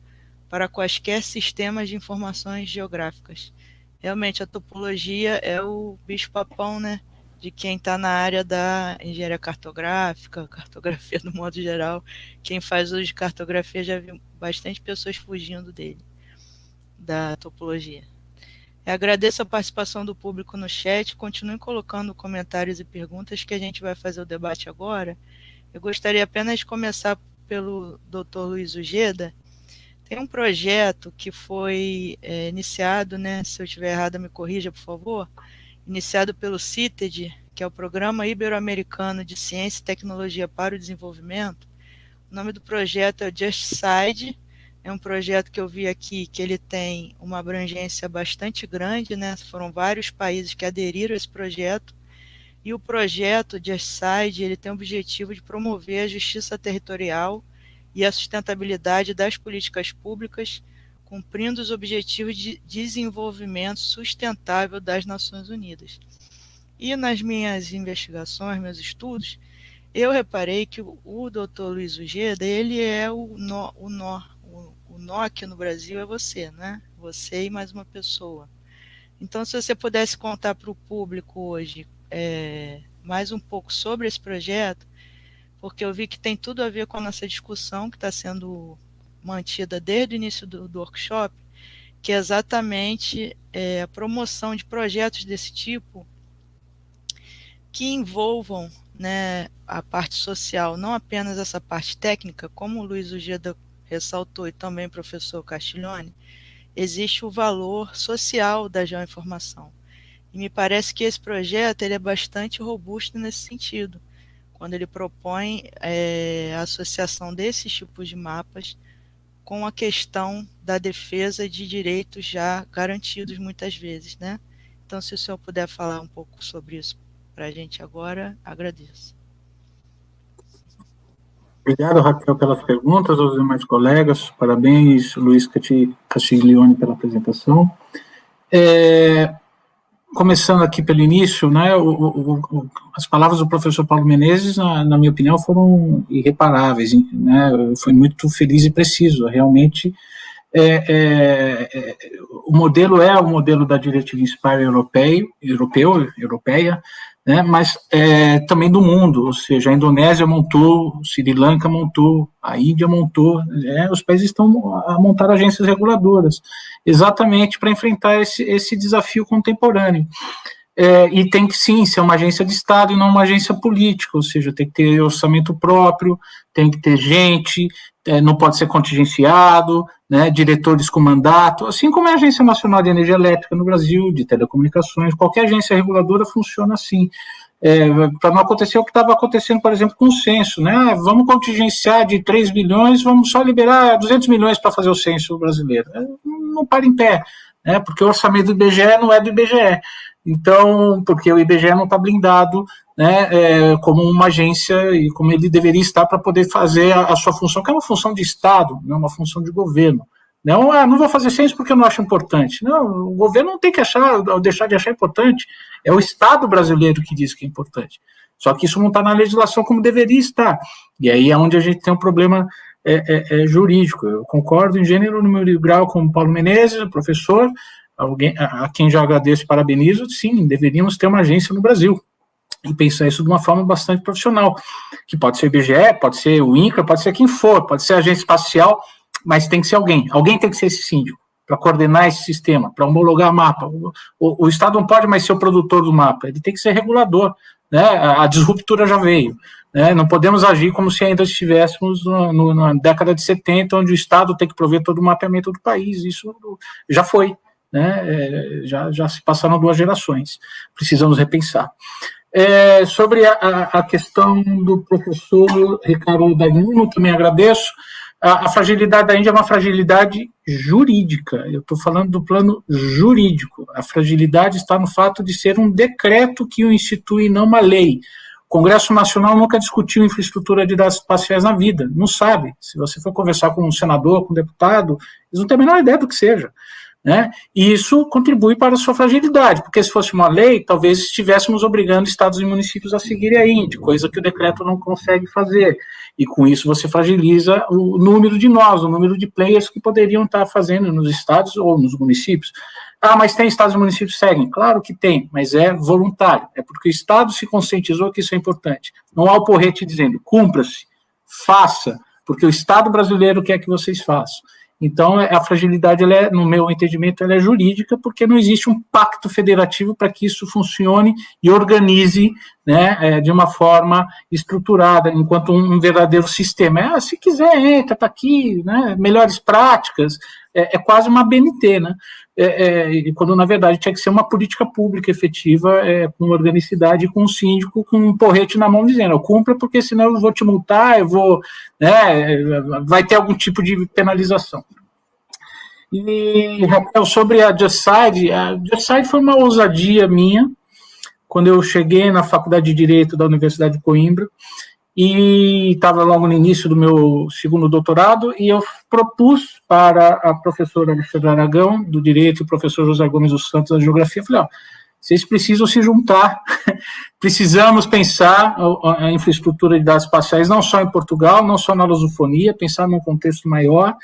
para quaisquer sistemas de informações geográficas. Realmente, a topologia é o bicho-papão, né, de quem está na área da engenharia cartográfica, cartografia do modo geral. Quem faz uso de cartografia, já viu bastante pessoas fugindo dele, da topologia. Eu agradeço a participação do público no chat. Continuem colocando comentários e perguntas que a gente vai fazer o debate agora. Eu gostaria apenas de começar pelo Dr. Luiz Ugeda. Tem um projeto que foi iniciado, né, se eu estiver errado me corrija, por favor, iniciado pelo CITED, que é o Programa Ibero-Americano de Ciência e Tecnologia para o Desenvolvimento. O nome do projeto é JustSide. É um projeto que eu vi aqui que ele tem uma abrangência bastante grande, né? Foram vários países que aderiram a esse projeto. E o projeto JustSide, ele tem o objetivo de promover a justiça territorial e a sustentabilidade das políticas públicas, cumprindo os objetivos de desenvolvimento sustentável das Nações Unidas. E nas minhas investigações, meus estudos, eu reparei que o Dr. Luiz Ugeda, ele é o nó aqui no Brasil é você, né? Você e mais uma pessoa. Então, se você pudesse contar para o público hoje mais um pouco sobre esse projeto, porque eu vi que tem tudo a ver com a nossa discussão que está sendo mantida desde o início do workshop, que é exatamente a promoção de projetos desse tipo que envolvam, né, a parte social, não apenas essa parte técnica, como o Luiz Ugeda ressaltou e também o professor Castiglione, existe o valor social da geoinformação. E me parece que esse projeto ele é bastante robusto nesse sentido, quando ele propõe a associação desses tipos de mapas com a questão da defesa de direitos já garantidos muitas vezes, né? Então, se o senhor puder falar um pouco sobre isso para a gente agora, agradeço. Obrigado, Raquel, pelas perguntas, aos demais colegas. Parabéns, Luiz Castiglione, pela apresentação. Começando aqui pelo início, né, as palavras do professor Paulo Menezes, na minha opinião, foram irreparáveis, né, foi muito feliz e preciso. Realmente, o modelo é o modelo da diretiva INSPIRE europeia, né, mas também do mundo, ou seja, a Indonésia montou, Sri Lanka montou, a Índia montou, os países estão a montar agências reguladoras, exatamente para enfrentar esse desafio contemporâneo. E tem que, sim, ser uma agência de Estado e não uma agência política, ou seja, tem que ter orçamento próprio, tem que ter gente, não pode ser contingenciado, né, diretores com mandato, assim como é a Agência Nacional de Energia Elétrica no Brasil, de telecomunicações, qualquer agência reguladora funciona assim, para não acontecer o que estava acontecendo, por exemplo, com o censo, né, vamos contingenciar de 3 bilhões, vamos só liberar 200 milhões para fazer o censo brasileiro, não para em pé, né, porque o orçamento do IBGE não é do IBGE, então, porque o IBGE não está blindado né, como uma agência e como ele deveria estar para poder fazer a sua função, que é uma função de Estado, não é uma função de governo. Não vou fazer ciência porque eu não acho importante. Não, o governo não tem que deixar de achar importante. É o Estado brasileiro que diz que é importante. Só que isso não está na legislação como deveria estar. E aí é onde a gente tem um problema jurídico. Eu concordo em gênero, número e grau com o Paulo Menezes, professor, a quem já agradeço e parabenizo. Sim, deveríamos ter uma agência no Brasil e pensar isso de uma forma bastante profissional, que pode ser o IBGE, pode ser o INCRA, pode ser quem for, pode ser a agência espacial, mas tem que ser alguém tem que ser esse síndico, para coordenar esse sistema, para homologar mapa. O Estado não pode mais ser o produtor do mapa, ele tem que ser regulador, né? A disruptura já veio, né? Não podemos agir como se ainda estivéssemos na década de 70, onde o Estado tem que prover todo o mapeamento do país, isso já foi, né? Já se passaram 2 gerações, precisamos repensar. Sobre a questão do professor Ricardo Dagnino, também agradeço. A fragilidade da Índia é uma fragilidade jurídica, eu estou falando do plano jurídico. A fragilidade está no fato de ser um decreto que o institui, não uma lei. O Congresso Nacional nunca discutiu infraestrutura de dados espaciais na vida, não sabe. Se você for conversar com um senador, com um deputado, eles não têm a menor ideia do que seja. Né? E isso contribui para a sua fragilidade, porque se fosse uma lei, talvez estivéssemos obrigando estados e municípios a seguirem a INDE, coisa que o decreto não consegue fazer, e com isso você fragiliza o número de nós, o número de players que poderiam estar fazendo nos estados ou nos municípios. Mas tem estados e municípios que seguem? Claro que tem, mas é voluntário, é porque o estado se conscientizou que isso é importante. Não há o porrete dizendo, cumpra-se, faça, porque o Estado brasileiro quer que vocês façam. Então, a fragilidade, no meu entendimento, ela é jurídica, porque não existe um pacto federativo para que isso funcione e organize, né, de uma forma estruturada, enquanto um verdadeiro sistema. Se quiser, entra, está aqui, né, melhores práticas, é quase uma BNT, né, quando, na verdade, tinha que ser uma política pública efetiva, com organicidade, com um síndico, com um porrete na mão, dizendo, cumpra, porque senão eu vou te multar, vai ter algum tipo de penalização. E, Raquel, sobre a JustSide foi uma ousadia minha, quando eu cheguei na Faculdade de Direito da Universidade de Coimbra, e estava logo no início do meu segundo doutorado, e eu propus para a professora Alexandra Aragão, do Direito, e o professor José Gomes dos Santos, da Geografia, falei, vocês precisam se juntar, precisamos pensar a infraestrutura de dados espaciais, não só em Portugal, não só na lusofonia, pensar num contexto maior,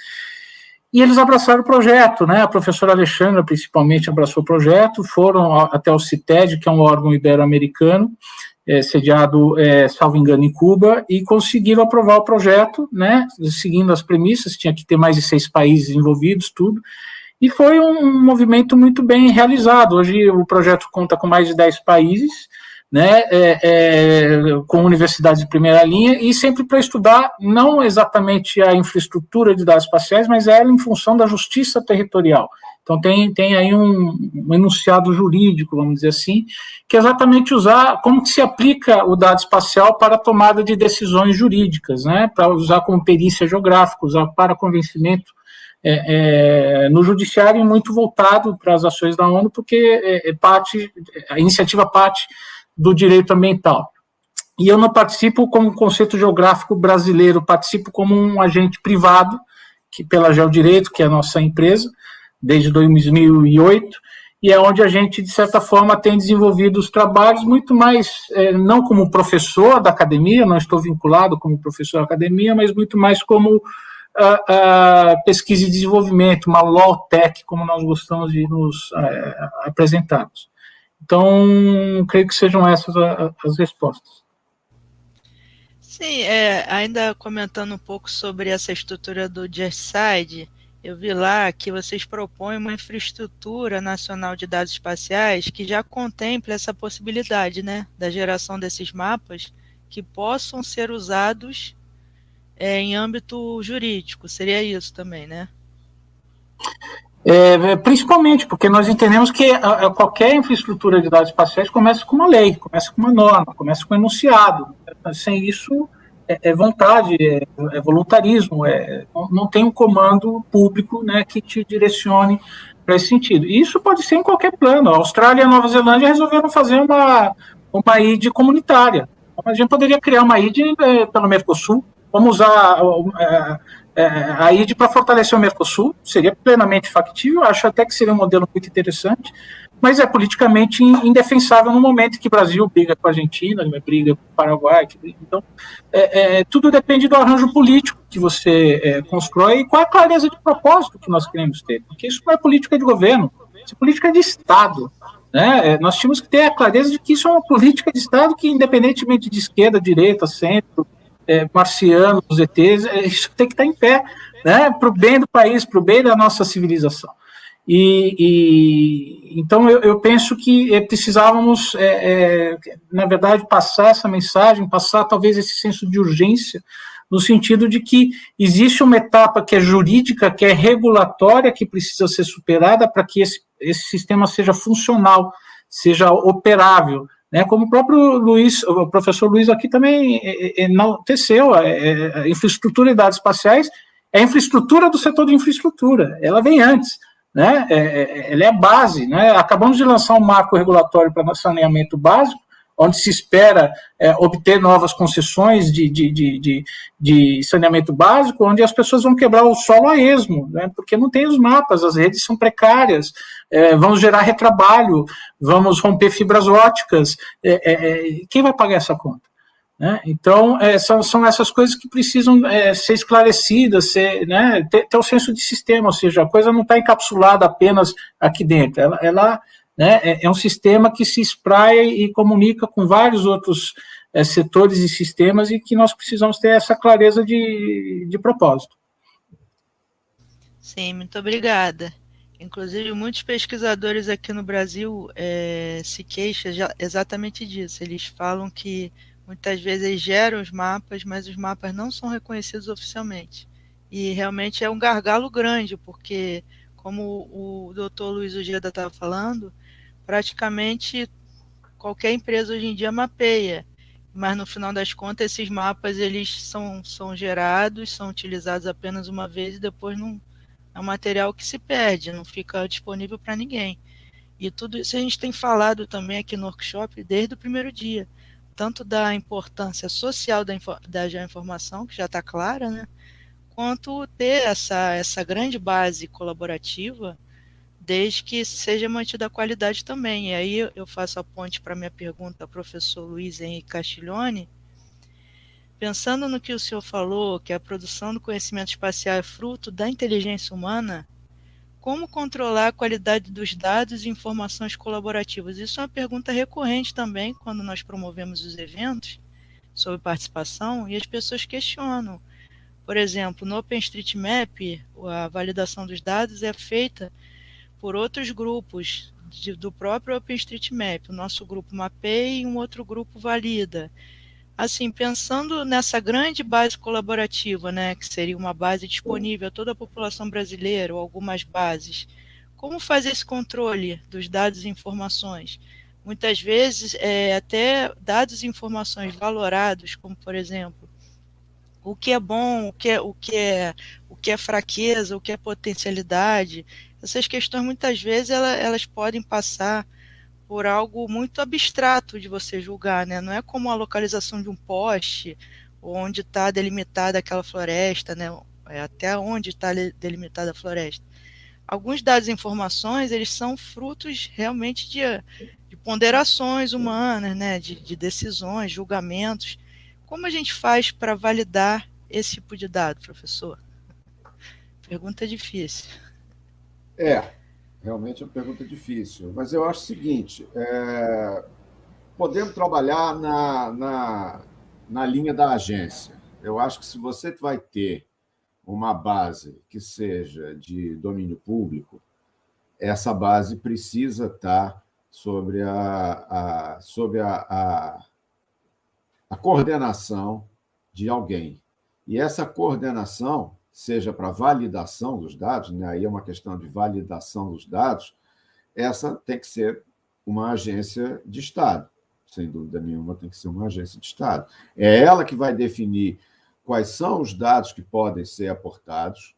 e eles abraçaram o projeto, né? A professora Alexandra, principalmente, abraçou o projeto, foram até o CITED, que é um órgão ibero-americano, sediado, salvo engano, em Cuba, e conseguiram aprovar o projeto, né? Seguindo as premissas, tinha que ter mais de 6 países envolvidos, tudo, e foi um movimento muito bem realizado. Hoje o projeto conta com mais de 10 países, né, com universidades de primeira linha, e sempre para estudar não exatamente a infraestrutura de dados espaciais, mas ela em função da justiça territorial. Então tem aí um enunciado jurídico, vamos dizer assim, que é exatamente usar como que se aplica o dado espacial para a tomada de decisões jurídicas, né, para usar como perícia geográfica, usar para convencimento no judiciário, muito voltado para as ações da ONU, porque a iniciativa parte do direito ambiental. E eu não participo como conceito geográfico brasileiro, participo como um agente privado, que pela Geodireito, que é a nossa empresa, desde 2008, e é onde a gente, de certa forma, tem desenvolvido os trabalhos muito mais, não como professor da academia, não estou vinculado como professor da academia, mas muito mais como pesquisa e desenvolvimento, uma law tech, como nós gostamos de nos apresentarmos. Então, creio que sejam essas as respostas. Sim, ainda comentando um pouco sobre essa estrutura do JustSide, eu vi lá que vocês propõem uma infraestrutura nacional de dados espaciais que já contemple essa possibilidade, né, da geração desses mapas que possam ser usados em âmbito jurídico. Seria isso também, né? Principalmente porque nós entendemos que qualquer infraestrutura de dados espaciais começa com uma lei, começa com uma norma, começa com um enunciado. Sem isso, vontade, é voluntarismo, não tem um comando público, né, que te direcione para esse sentido. E isso pode ser em qualquer plano. A Austrália e a Nova Zelândia resolveram fazer uma ID comunitária. A gente poderia criar uma ID pelo Mercosul, vamos usar a ID para fortalecer o Mercosul, seria plenamente factível, acho até que seria um modelo muito interessante, mas é politicamente indefensável no momento que o Brasil briga com a Argentina, briga com o Paraguai. Então, tudo depende do arranjo político que você constrói e qual é a clareza de propósito que nós queremos ter, porque isso não é política de governo, isso é política de Estado. Né? Nós tínhamos que ter a clareza de que isso é uma política de Estado que, independentemente de esquerda, direita, centro, marcianos, ETs, isso tem que estar em pé, né? Para o bem do país, para o bem da nossa civilização. Então, eu penso que precisávamos, na verdade, passar essa mensagem, passar talvez esse senso de urgência, no sentido de que existe uma etapa que é jurídica, que é regulatória, que precisa ser superada para que esse sistema seja funcional, seja operável. Né, como o próprio Luiz, o professor Luiz aqui também enalteceu, a infraestrutura e dados espaciais é a infraestrutura do setor de infraestrutura, ela vem antes. Né, ela é a base. Né, acabamos de lançar um marco regulatório para saneamento básico, onde se espera obter novas concessões de saneamento básico, onde as pessoas vão quebrar o solo a esmo, né, porque não tem os mapas, as redes são precárias, vamos gerar retrabalho, vamos romper fibras óticas, quem vai pagar essa conta? Né? Então, são essas coisas que precisam ser esclarecidas, né, ter o senso de sistema, ou seja, a coisa não está encapsulada apenas aqui dentro, ela né, é um sistema que se espraia e comunica com vários outros setores e sistemas e que nós precisamos ter essa clareza de propósito. Sim, muito obrigada. Inclusive, muitos pesquisadores aqui no Brasil se queixam exatamente disso. Eles falam que muitas vezes eles geram os mapas, mas os mapas não são reconhecidos oficialmente. E realmente é um gargalo grande, porque, como o doutor Luiz Ojeda estava falando, praticamente qualquer empresa hoje em dia mapeia, mas no final das contas esses mapas eles são gerados, são utilizados apenas uma vez e depois não é um material que se perde, não fica disponível para ninguém. E tudo isso a gente tem falado também aqui no workshop desde o primeiro dia, tanto da importância social da geoinformação, que já está clara, né, quanto ter essa grande base colaborativa, desde que seja mantida a qualidade também. E aí eu faço a ponte para a minha pergunta ao professor Luiz Henrique Castiglione. Pensando no que o senhor falou, que a produção do conhecimento espacial é fruto da inteligência humana, como controlar a qualidade dos dados e informações colaborativas? Isso é uma pergunta recorrente também quando nós promovemos os eventos sobre participação e as pessoas questionam. Por exemplo, no OpenStreetMap, a validação dos dados é feita por outros grupos do próprio OpenStreetMap. O nosso grupo mapeia e um outro grupo valida. Assim, pensando nessa grande base colaborativa, né, que seria uma base disponível a toda a população brasileira ou algumas bases, como fazer esse controle dos dados e informações? Muitas vezes, até dados e informações valorados, como, por exemplo, o que é bom, o que é fraqueza, o que é potencialidade. Essas questões, muitas vezes, elas podem passar por algo muito abstrato de você julgar, né? Não é como a localização de um poste, onde está delimitada aquela floresta, né? Até onde está delimitada a floresta. Alguns dados e informações, eles são frutos realmente de ponderações humanas, né? De decisões, julgamentos. Como a gente faz para validar esse tipo de dado, professor? Pergunta difícil. Realmente é uma pergunta difícil. Mas eu acho o seguinte, podemos trabalhar na linha da agência. Eu acho que se você vai ter uma base que seja de domínio público, essa base precisa estar sobre a coordenação de alguém. E essa coordenação, seja para validação dos dados, né? Aí é uma questão de validação dos dados, essa tem que ser uma agência de Estado. Sem dúvida nenhuma, tem que ser uma agência de Estado. É ela que vai definir quais são os dados que podem ser aportados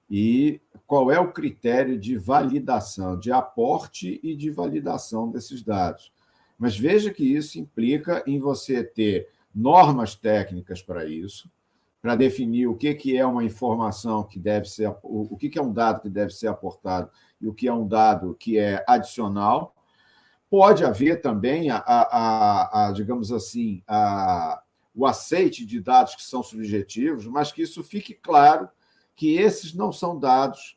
e qual é o critério de validação, de aporte e de validação desses dados. Mas veja que isso implica em você ter normas técnicas para isso, para definir o que é uma informação que deve ser, o que é um dado que deve ser aportado e o que é um dado que é adicional. Pode haver também, digamos assim, o aceite de dados que são subjetivos, mas que isso fique claro que esses não são dados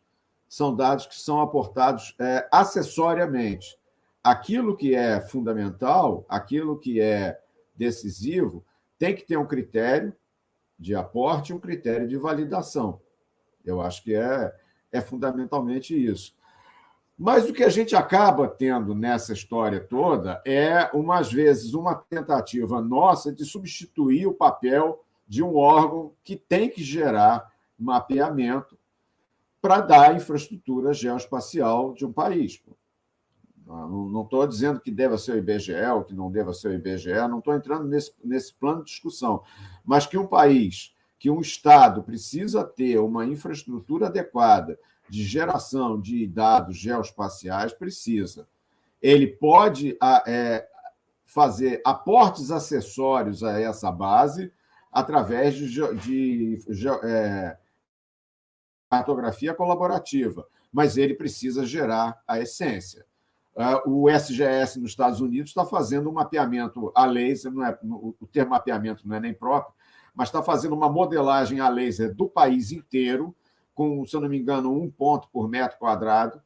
que são aportados acessoriamente. Aquilo que é fundamental, aquilo que é decisivo, tem que ter um critério de aporte e um critério de validação. Eu acho que é fundamentalmente isso. Mas o que a gente acaba tendo nessa história toda é, umas vezes, uma tentativa nossa de substituir o papel de um órgão que tem que gerar mapeamento para dar a infraestrutura geoespacial de um país. Não estou dizendo que deva ser o IBGE ou que não deva ser o IBGE, não estou entrando nesse plano de discussão, mas que um país, que um Estado precisa ter uma infraestrutura adequada de geração de dados geoespaciais, precisa. Ele pode fazer aportes acessórios a essa base através de cartografia colaborativa, mas ele precisa gerar a essência. O SGS nos Estados Unidos está fazendo um mapeamento a laser, o termo mapeamento não é nem próprio, mas está fazendo uma modelagem a laser do país inteiro, com, se eu não me engano, 1 ponto por metro quadrado,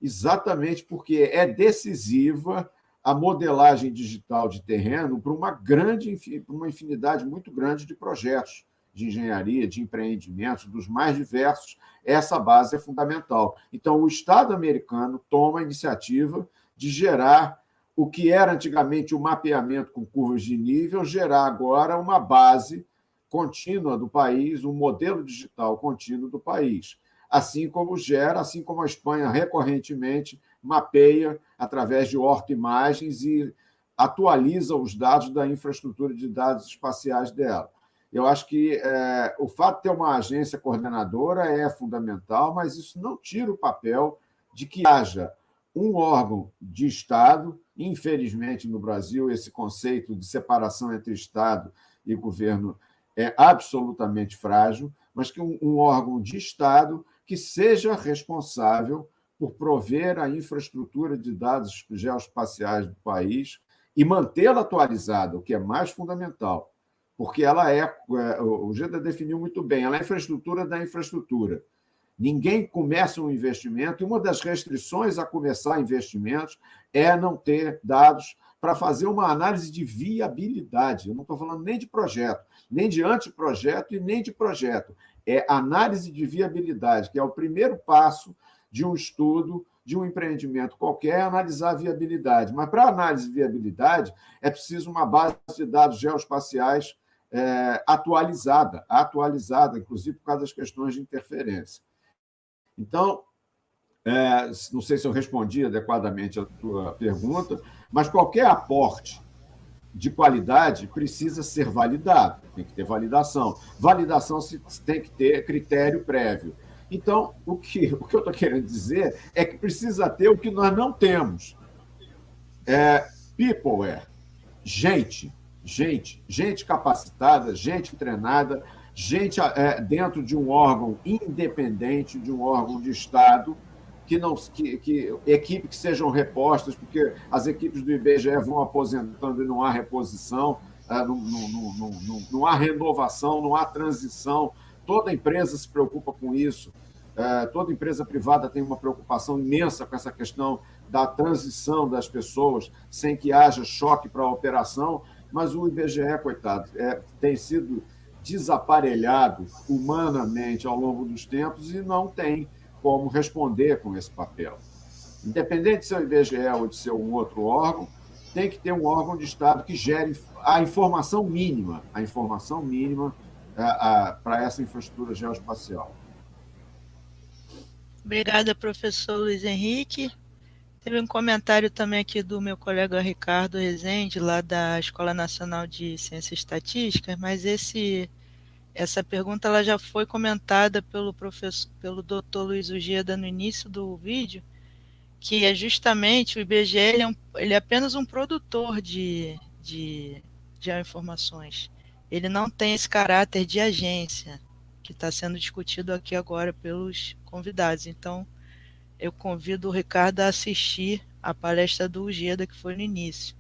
exatamente porque é decisiva a modelagem digital de terreno para uma infinidade muito grande de projetos de engenharia, de empreendimentos, dos mais diversos. Essa base é fundamental. Então, o Estado americano toma a iniciativa de gerar o que era antigamente o mapeamento com curvas de nível, gerar agora uma base contínua do país, um modelo digital contínuo do país. Assim como a Espanha recorrentemente mapeia através de ortoimagens e atualiza os dados da infraestrutura de dados espaciais dela. Eu acho que o fato de ter uma agência coordenadora é fundamental, mas isso não tira o papel de que haja um órgão de Estado. Infelizmente, no Brasil, esse conceito de separação entre Estado e governo é absolutamente frágil, mas que um órgão de Estado que seja responsável por prover a infraestrutura de dados geoespaciais do país e mantê-la atualizada, o que é mais fundamental, porque ela o Geda definiu muito bem, ela é a infraestrutura da infraestrutura. Ninguém começa um investimento, e uma das restrições a começar investimentos é não ter dados para fazer uma análise de viabilidade. Eu não estou falando nem de projeto, nem de anteprojeto e nem de projeto. É análise de viabilidade, que é o primeiro passo de um estudo, de um empreendimento qualquer, analisar a viabilidade. Mas, para análise de viabilidade, é preciso uma base de dados geoespaciais atualizada, inclusive por causa das questões de interferência. Então, não sei se eu respondi adequadamente a tua pergunta, mas qualquer aporte de qualidade precisa ser validado, tem que ter validação. Validação tem que ter critério prévio. Então, o que eu estou querendo dizer é que precisa ter o que nós não temos. Peopleware, gente capacitada, gente treinada, gente dentro de um órgão independente, de um órgão de Estado, equipes que sejam repostas, porque as equipes do IBGE vão aposentando e não há reposição, não há renovação, não há transição. Toda empresa se preocupa com isso. Toda empresa privada tem uma preocupação imensa com essa questão da transição das pessoas, sem que haja choque para a operação, mas o IBGE, coitado, tem sido desaparelhado humanamente ao longo dos tempos e não tem como responder com esse papel. Independente de ser o IBGE ou de ser um outro órgão, tem que ter um órgão de Estado que gere a informação mínima para essa infraestrutura geoespacial. Obrigada, professor Luiz Henrique. Teve um comentário também aqui do meu colega Ricardo Rezende, lá da Escola Nacional de Ciências e Estatística, mas essa pergunta ela já foi comentada pelo doutor Luiz Ugeda no início do vídeo, que é justamente o IBGE, ele é apenas um produtor de geoinformações. Ele não tem esse caráter de agência que está sendo discutido aqui agora pelos convidados. Então, eu convido o Ricardo a assistir a palestra do Ugeda, que foi no início.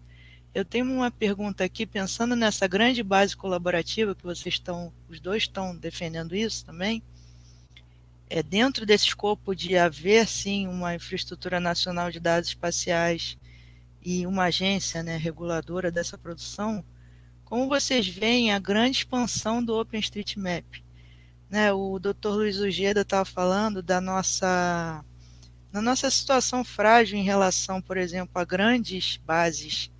Eu tenho uma pergunta aqui, pensando nessa grande base colaborativa que os dois estão defendendo isso também, dentro desse escopo de haver, sim, uma infraestrutura nacional de dados espaciais e uma agência, né, reguladora dessa produção, como vocês veem a grande expansão do OpenStreetMap? Né, o Dr. Luiz Ugeda estava falando da nossa situação frágil em relação, por exemplo, a grandes bases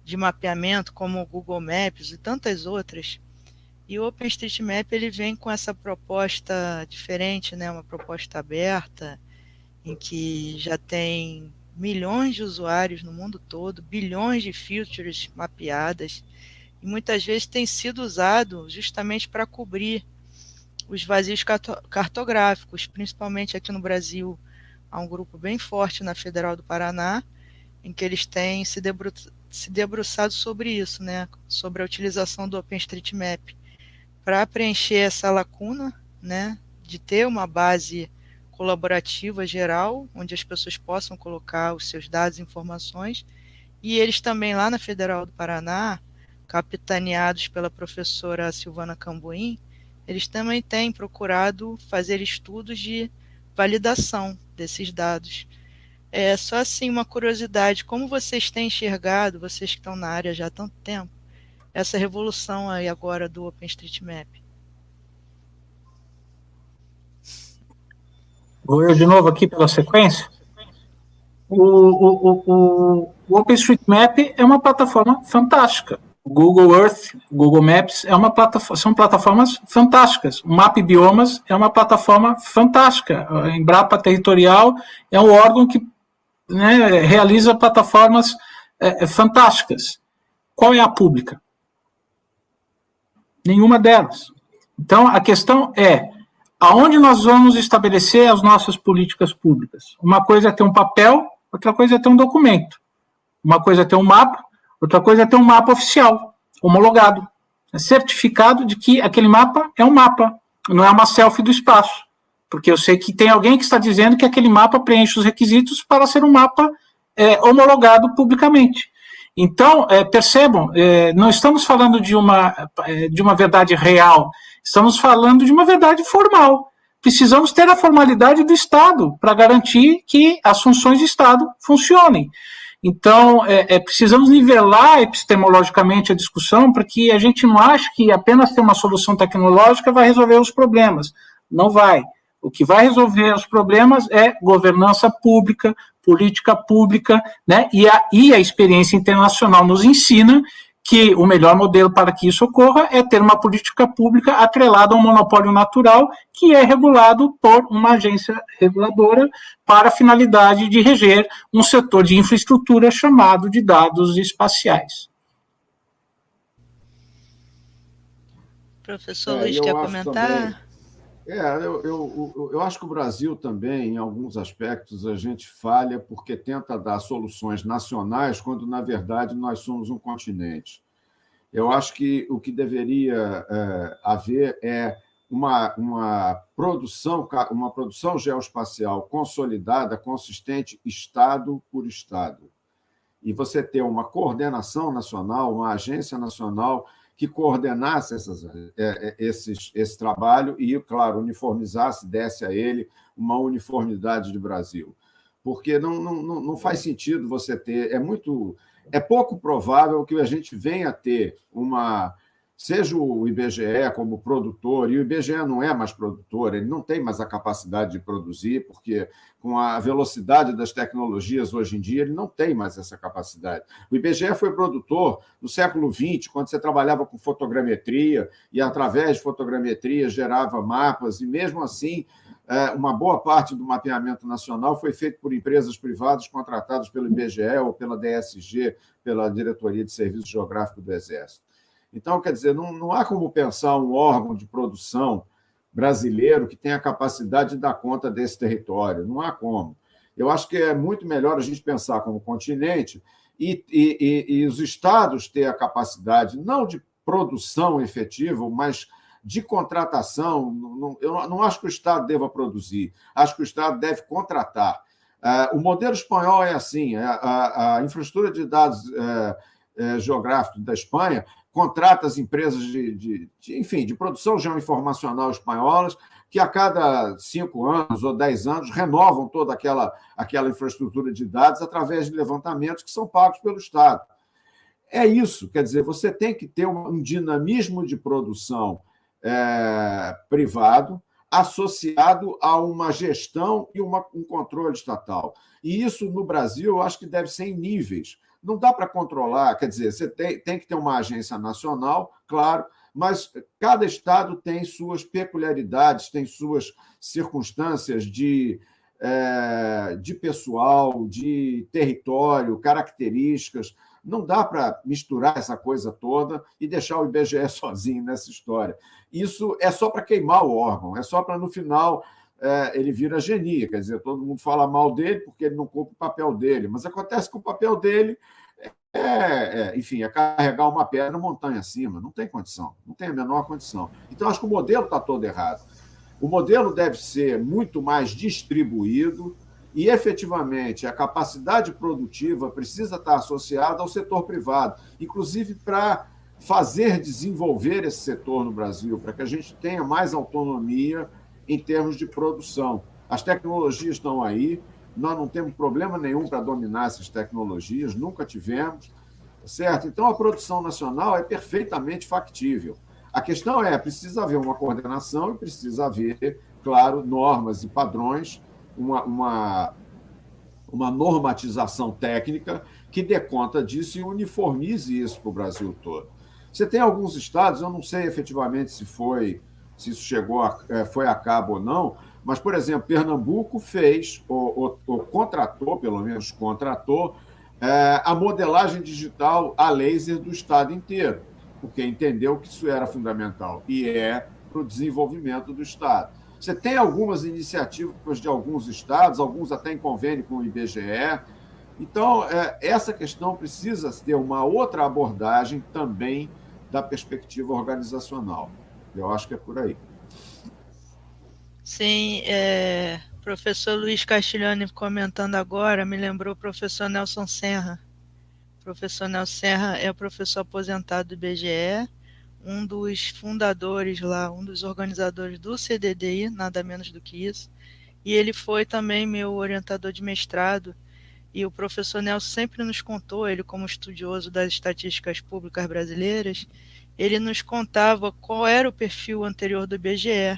de mapeamento como o Google Maps e tantas outras. E o OpenStreetMap ele vem com essa proposta diferente, né? Uma proposta aberta, em que já tem milhões de usuários no mundo todo, bilhões de features mapeadas, e muitas vezes tem sido usado justamente para cobrir os vazios cartográficos, principalmente aqui no Brasil. Há um grupo bem forte na Federal do Paraná, em que eles têm se debruçado sobre isso, né? Sobre a utilização do OpenStreetMap para preencher essa lacuna, né, de ter uma base colaborativa geral, onde as pessoas possam colocar os seus dados e informações, e eles também lá na Federal do Paraná, capitaneados pela professora Silvana Cambuim, eles também têm procurado fazer estudos de validação desses dados. É só assim uma curiosidade, como vocês têm enxergado, vocês que estão na área já há tanto tempo, essa revolução aí agora do OpenStreetMap? Vou eu de novo aqui pela sequência. O OpenStreetMap é uma plataforma fantástica. O Google Earth, o Google Maps são plataformas fantásticas. O Map Biomas é uma plataforma fantástica. A Embrapa Territorial é um órgão que, né, realiza plataformas fantásticas. Qual é a pública? Nenhuma delas. Então, a questão é aonde nós vamos estabelecer as nossas políticas públicas. Uma coisa é ter um papel, outra coisa é ter um documento. Uma coisa é ter um mapa, outra coisa é ter um mapa oficial, homologado, certificado de que aquele mapa é um mapa, não é uma selfie do espaço. Porque eu sei que tem alguém que está dizendo que aquele mapa preenche os requisitos para ser um mapa homologado publicamente. Então, percebam, não estamos falando de uma verdade real, estamos falando de uma verdade formal. Precisamos ter a formalidade do Estado para garantir que as funções de Estado funcionem. Então, precisamos nivelar epistemologicamente a discussão para que a gente não ache que apenas ter uma solução tecnológica vai resolver os problemas. Não vai. O que vai resolver os problemas é governança pública, política pública, né? E a experiência internacional nos ensina que o melhor modelo para que isso ocorra é ter uma política pública atrelada a um monopólio natural que é regulado por uma agência reguladora para a finalidade de reger um setor de infraestrutura chamado de dados espaciais. Professor Luiz, quer comentar? Eu acho que o Brasil também, em alguns aspectos, a gente falha porque tenta dar soluções nacionais, quando, na verdade, nós somos um continente. Eu acho que o que deveria haver é uma produção geoespacial consolidada, consistente, Estado por Estado. E você ter uma coordenação nacional, uma agência nacional que coordenasse esse trabalho e, claro, uniformizasse, desse a ele uma uniformidade de Brasil. Porque não faz sentido você ter... É pouco provável que a gente venha a ter seja o IBGE como produtor, e o IBGE não é mais produtor, ele não tem mais a capacidade de produzir, porque com a velocidade das tecnologias hoje em dia, ele não tem mais essa capacidade. O IBGE foi produtor no século XX, quando você trabalhava com fotogrametria, e através de fotogrametria gerava mapas, e mesmo assim, uma boa parte do mapeamento nacional foi feito por empresas privadas contratadas pelo IBGE ou pela DSG, pela Diretoria de Serviço Geográfico do Exército. Então, quer dizer, não há como pensar um órgão de produção brasileiro que tenha a capacidade de dar conta desse território. Não há como. Eu acho que é muito melhor a gente pensar como continente e os estados ter a capacidade, não de produção efetiva, mas de contratação. Eu não acho que o Estado deva produzir, acho que o Estado deve contratar. O modelo espanhol é assim: a infraestrutura de dados geográficos da Espanha contrata as empresas enfim, de produção geoinformacional espanholas, que a cada 5 anos ou 10 anos renovam toda aquela infraestrutura de dados através de levantamentos que são pagos pelo Estado. É isso, quer dizer, você tem que ter um dinamismo de produção privado associado a uma gestão e um controle estatal. E isso, no Brasil, eu acho que deve ser em níveis. Não dá para controlar, quer dizer, você tem que ter uma agência nacional, claro, mas cada estado tem suas peculiaridades, tem suas circunstâncias de pessoal, de território, características. Não dá para misturar essa coisa toda e deixar o IBGE sozinho nessa história. Isso é só para queimar o órgão, é só para, no final, ele vira genia, quer dizer, todo mundo fala mal dele porque ele não cumpre o papel dele, mas acontece que o papel dele enfim, é carregar uma pedra montanha acima, não tem condição, não tem a menor condição. Então, acho que o modelo está todo errado. O modelo deve ser muito mais distribuído e, efetivamente, a capacidade produtiva precisa estar associada ao setor privado, inclusive para fazer desenvolver esse setor no Brasil, para que a gente tenha mais autonomia em termos de produção. As tecnologias estão aí, nós não temos problema nenhum para dominar essas tecnologias, nunca tivemos, certo? Então, a produção nacional é perfeitamente factível. A questão precisa haver uma coordenação e precisa haver, claro, normas e padrões, uma normatização técnica que dê conta disso e uniformize isso para o Brasil todo. Você tem alguns estados, eu não sei efetivamente se isso foi a cabo ou não, mas, por exemplo, Pernambuco fez, ou contratou, pelo menos contratou, a modelagem digital a laser do estado inteiro, porque entendeu que isso era fundamental e para o desenvolvimento do estado. Você tem algumas iniciativas de alguns estados, alguns até em convênio com o IBGE. Então, essa questão precisa ter uma outra abordagem também da perspectiva organizacional. Eu acho que é por aí. Sim, professor Luiz Castiglione comentando agora, me lembrou o professor Nelson Serra. O professor Nelson Serra é o professor aposentado do IBGE, um dos fundadores lá, um dos organizadores do CDDI, nada menos do que isso, e ele foi também meu orientador de mestrado, e o professor Nelson sempre nos contou, ele como estudioso das estatísticas públicas brasileiras, ele nos contava qual era o perfil anterior do IBGE.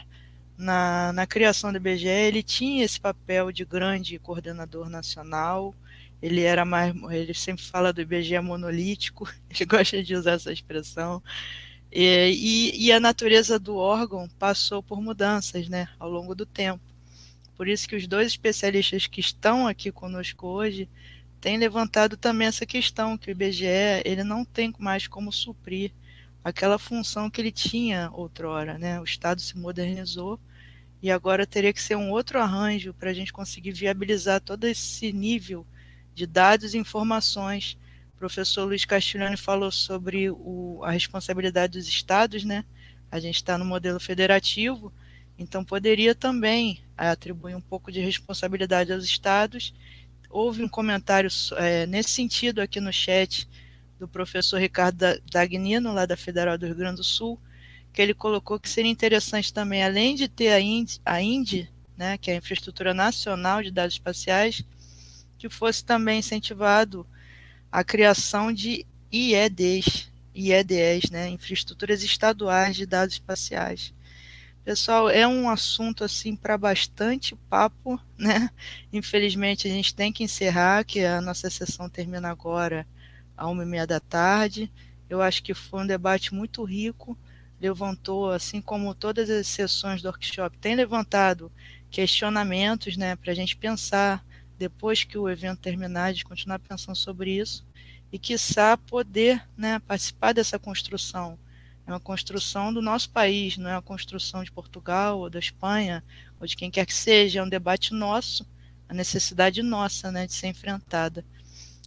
Na criação do IBGE, ele tinha esse papel de grande coordenador nacional, ele sempre fala do IBGE monolítico, ele gosta de usar essa expressão, e a natureza do órgão passou por mudanças, né, ao longo do tempo. Por isso que os dois especialistas que estão aqui conosco hoje têm levantado também essa questão, que o IBGE ele não tem mais como suprir aquela função que ele tinha outrora, né? O Estado se modernizou e agora teria que ser um outro arranjo para a gente conseguir viabilizar todo esse nível de dados e informações. O professor Luiz Castiglione falou sobre a responsabilidade dos estados, né? A gente está no modelo federativo, então poderia também atribuir um pouco de responsabilidade aos estados. Houve um comentário nesse sentido aqui no chat do professor Ricardo Dagnino, lá da Federal do Rio Grande do Sul, que ele colocou que seria interessante também, além de ter a INDE, né, que é a Infraestrutura Nacional de Dados Espaciais, que fosse também incentivado a criação de IEDs, né, infraestruturas estaduais de dados espaciais. Pessoal, é um assunto assim para bastante papo, né? Infelizmente a gente tem que encerrar, que a nossa sessão termina agora às 1h30 da tarde. Eu acho que foi um debate muito rico, levantou, assim como todas as sessões do workshop, tem levantado questionamentos, né, para a gente pensar, depois que o evento terminar, de continuar pensando sobre isso, e quiçá poder, né, participar dessa construção. É uma construção do nosso país, não é uma construção de Portugal ou da Espanha, ou de quem quer que seja, é um debate nosso, a necessidade nossa, né, de ser enfrentada.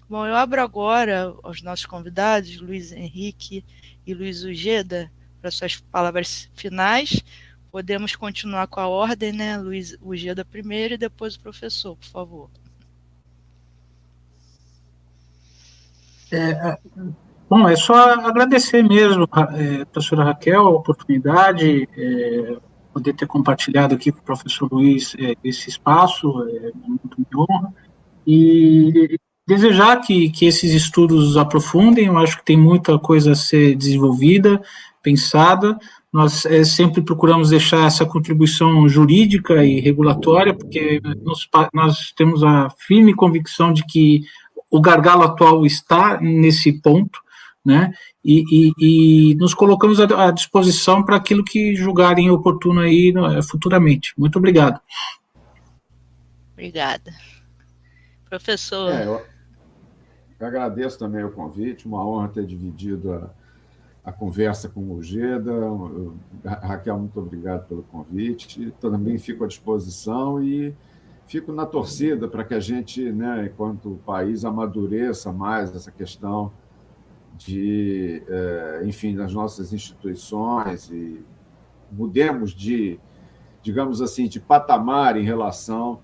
Bom, eu abro agora aos nossos convidados, Luiz Henrique e Luiz Ujeda, para suas palavras finais. Podemos continuar com a ordem, né? Luiz Ujeda primeiro e depois o professor, por favor. Bom, é só agradecer mesmo, professora Raquel, a oportunidade, poder ter compartilhado aqui com o professor Luiz esse espaço, muito me honra, e desejar que esses estudos aprofundem. Eu acho que tem muita coisa a ser desenvolvida, pensada. Nós sempre procuramos deixar essa contribuição jurídica e regulatória, porque nós temos a firme convicção de que o gargalo atual está nesse ponto, né? E nos colocamos à disposição para aquilo que julgarem oportuno aí futuramente. Muito obrigado. Obrigada. Professor. Eu agradeço também o convite, uma honra ter dividido a conversa com o Ujeda. Raquel, muito obrigado pelo convite. Também fico à disposição e fico na torcida para que a gente, né, enquanto país, amadureça mais essa questão enfim, das nossas instituições e mudemos digamos assim, de patamar em relação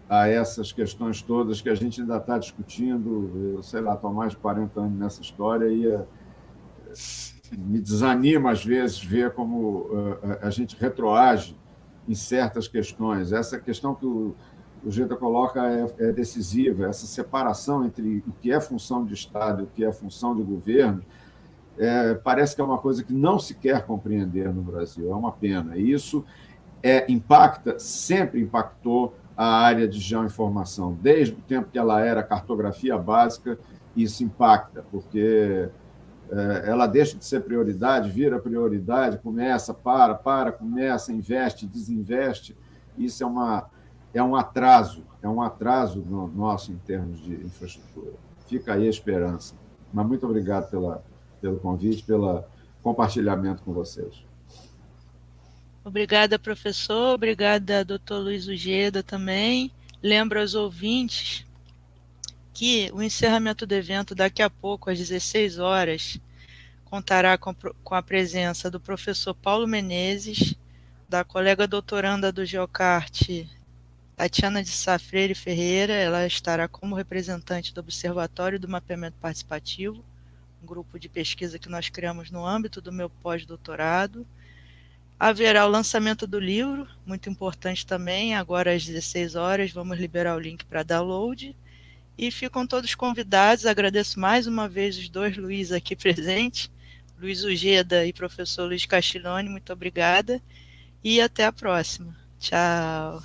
a essas questões todas que a gente ainda está discutindo. Eu sei lá, estou há mais de 40 anos nessa história e me desanima, às vezes, ver como a gente retroage em certas questões. Essa questão que o Geda coloca é decisiva, essa separação entre o que é função de Estado e o que é função de governo, parece que é uma coisa que não se quer compreender no Brasil, é uma pena. E isso sempre impactou a área de geoinformação, desde o tempo que ela era cartografia básica. Isso impacta, porque ela deixa de ser prioridade, vira prioridade, começa, começa, investe, desinveste. Isso é um atraso no nosso em termos de infraestrutura. Fica aí a esperança. Mas muito obrigado pelo convite, pelo compartilhamento com vocês. Obrigada, professor. Obrigada, doutor Luiz Ujeda também. Lembro aos ouvintes que o encerramento do evento, daqui a pouco, às 16 horas, contará com a presença do professor Paulo Menezes, da colega doutoranda do Geocart, Tatiana de Sá Freire Ferreira. Ela estará como representante do Observatório do Mapeamento Participativo, um grupo de pesquisa que nós criamos no âmbito do meu pós-doutorado. Haverá o lançamento do livro, muito importante também, agora às 16 horas, vamos liberar o link para download. E ficam todos convidados. Agradeço mais uma vez os dois Luiz aqui presentes, Luiz Ujeda e professor Luiz Castiglione, muito obrigada, e até a próxima. Tchau.